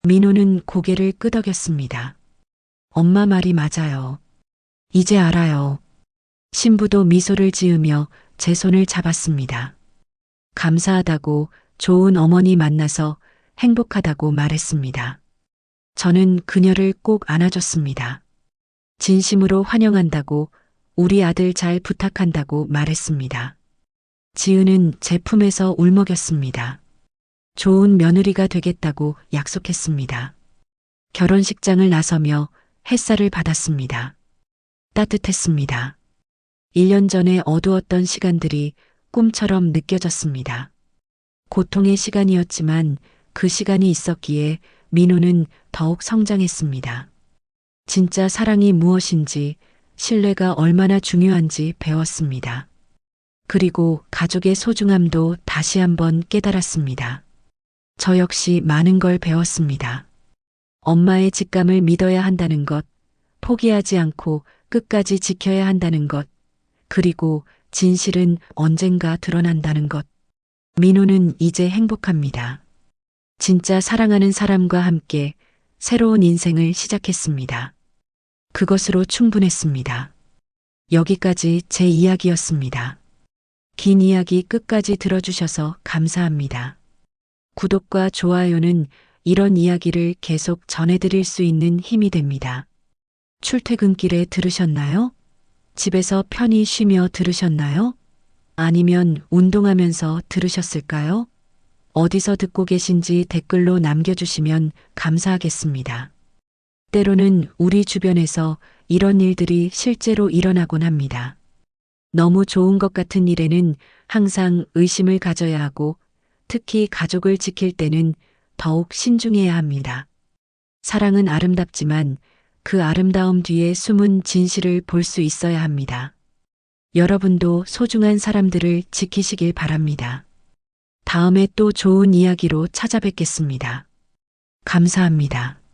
Speaker 1: 민호는 고개를 끄덕였습니다. 엄마 말이 맞아요. 이제 알아요. 신부도 미소를 지으며 제 손을 잡았습니다. 감사하다고, 좋은 어머니 만나서 행복하다고 말했습니다. 저는 그녀를 꼭 안아줬습니다. 진심으로 환영한다고, 우리 아들 잘 부탁한다고 말했습니다. 지은은 제 품에서 울먹였습니다. 좋은 며느리가 되겠다고 약속했습니다. 결혼식장을 나서며 햇살을 받았습니다. 따뜻했습니다. 1년 전에 어두웠던 시간들이 꿈처럼 느껴졌습니다. 고통의 시간이었지만 그 시간이 있었기에 민호는 더욱 성장했습니다. 진짜 사랑이 무엇인지, 신뢰가 얼마나 중요한지 배웠습니다. 그리고 가족의 소중함도 다시 한번 깨달았습니다. 저 역시 많은 걸 배웠습니다. 엄마의 직감을 믿어야 한다는 것, 포기하지 않고 끝까지 지켜야 한다는 것, 그리고 진실은 언젠가 드러난다는 것. 민호는 이제 행복합니다. 진짜 사랑하는 사람과 함께 새로운 인생을 시작했습니다. 그것으로 충분했습니다. 여기까지 제 이야기였습니다. 긴 이야기 끝까지 들어주셔서 감사합니다. 구독과 좋아요는 이런 이야기를 계속 전해드릴 수 있는 힘이 됩니다. 출퇴근길에 들으셨나요? 집에서 편히 쉬며 들으셨나요? 아니면 운동하면서 들으셨을까요? 어디서 듣고 계신지 댓글로 남겨주시면 감사하겠습니다. 때로는 우리 주변에서 이런 일들이 실제로 일어나곤 합니다. 너무 좋은 것 같은 일에는 항상 의심을 가져야 하고 특히 가족을 지킬 때는 더욱 신중해야 합니다. 사랑은 아름답지만 그 아름다움 뒤에 숨은 진실을 볼 수 있어야 합니다. 여러분도 소중한 사람들을 지키시길 바랍니다. 다음에 또 좋은 이야기로 찾아뵙겠습니다. 감사합니다.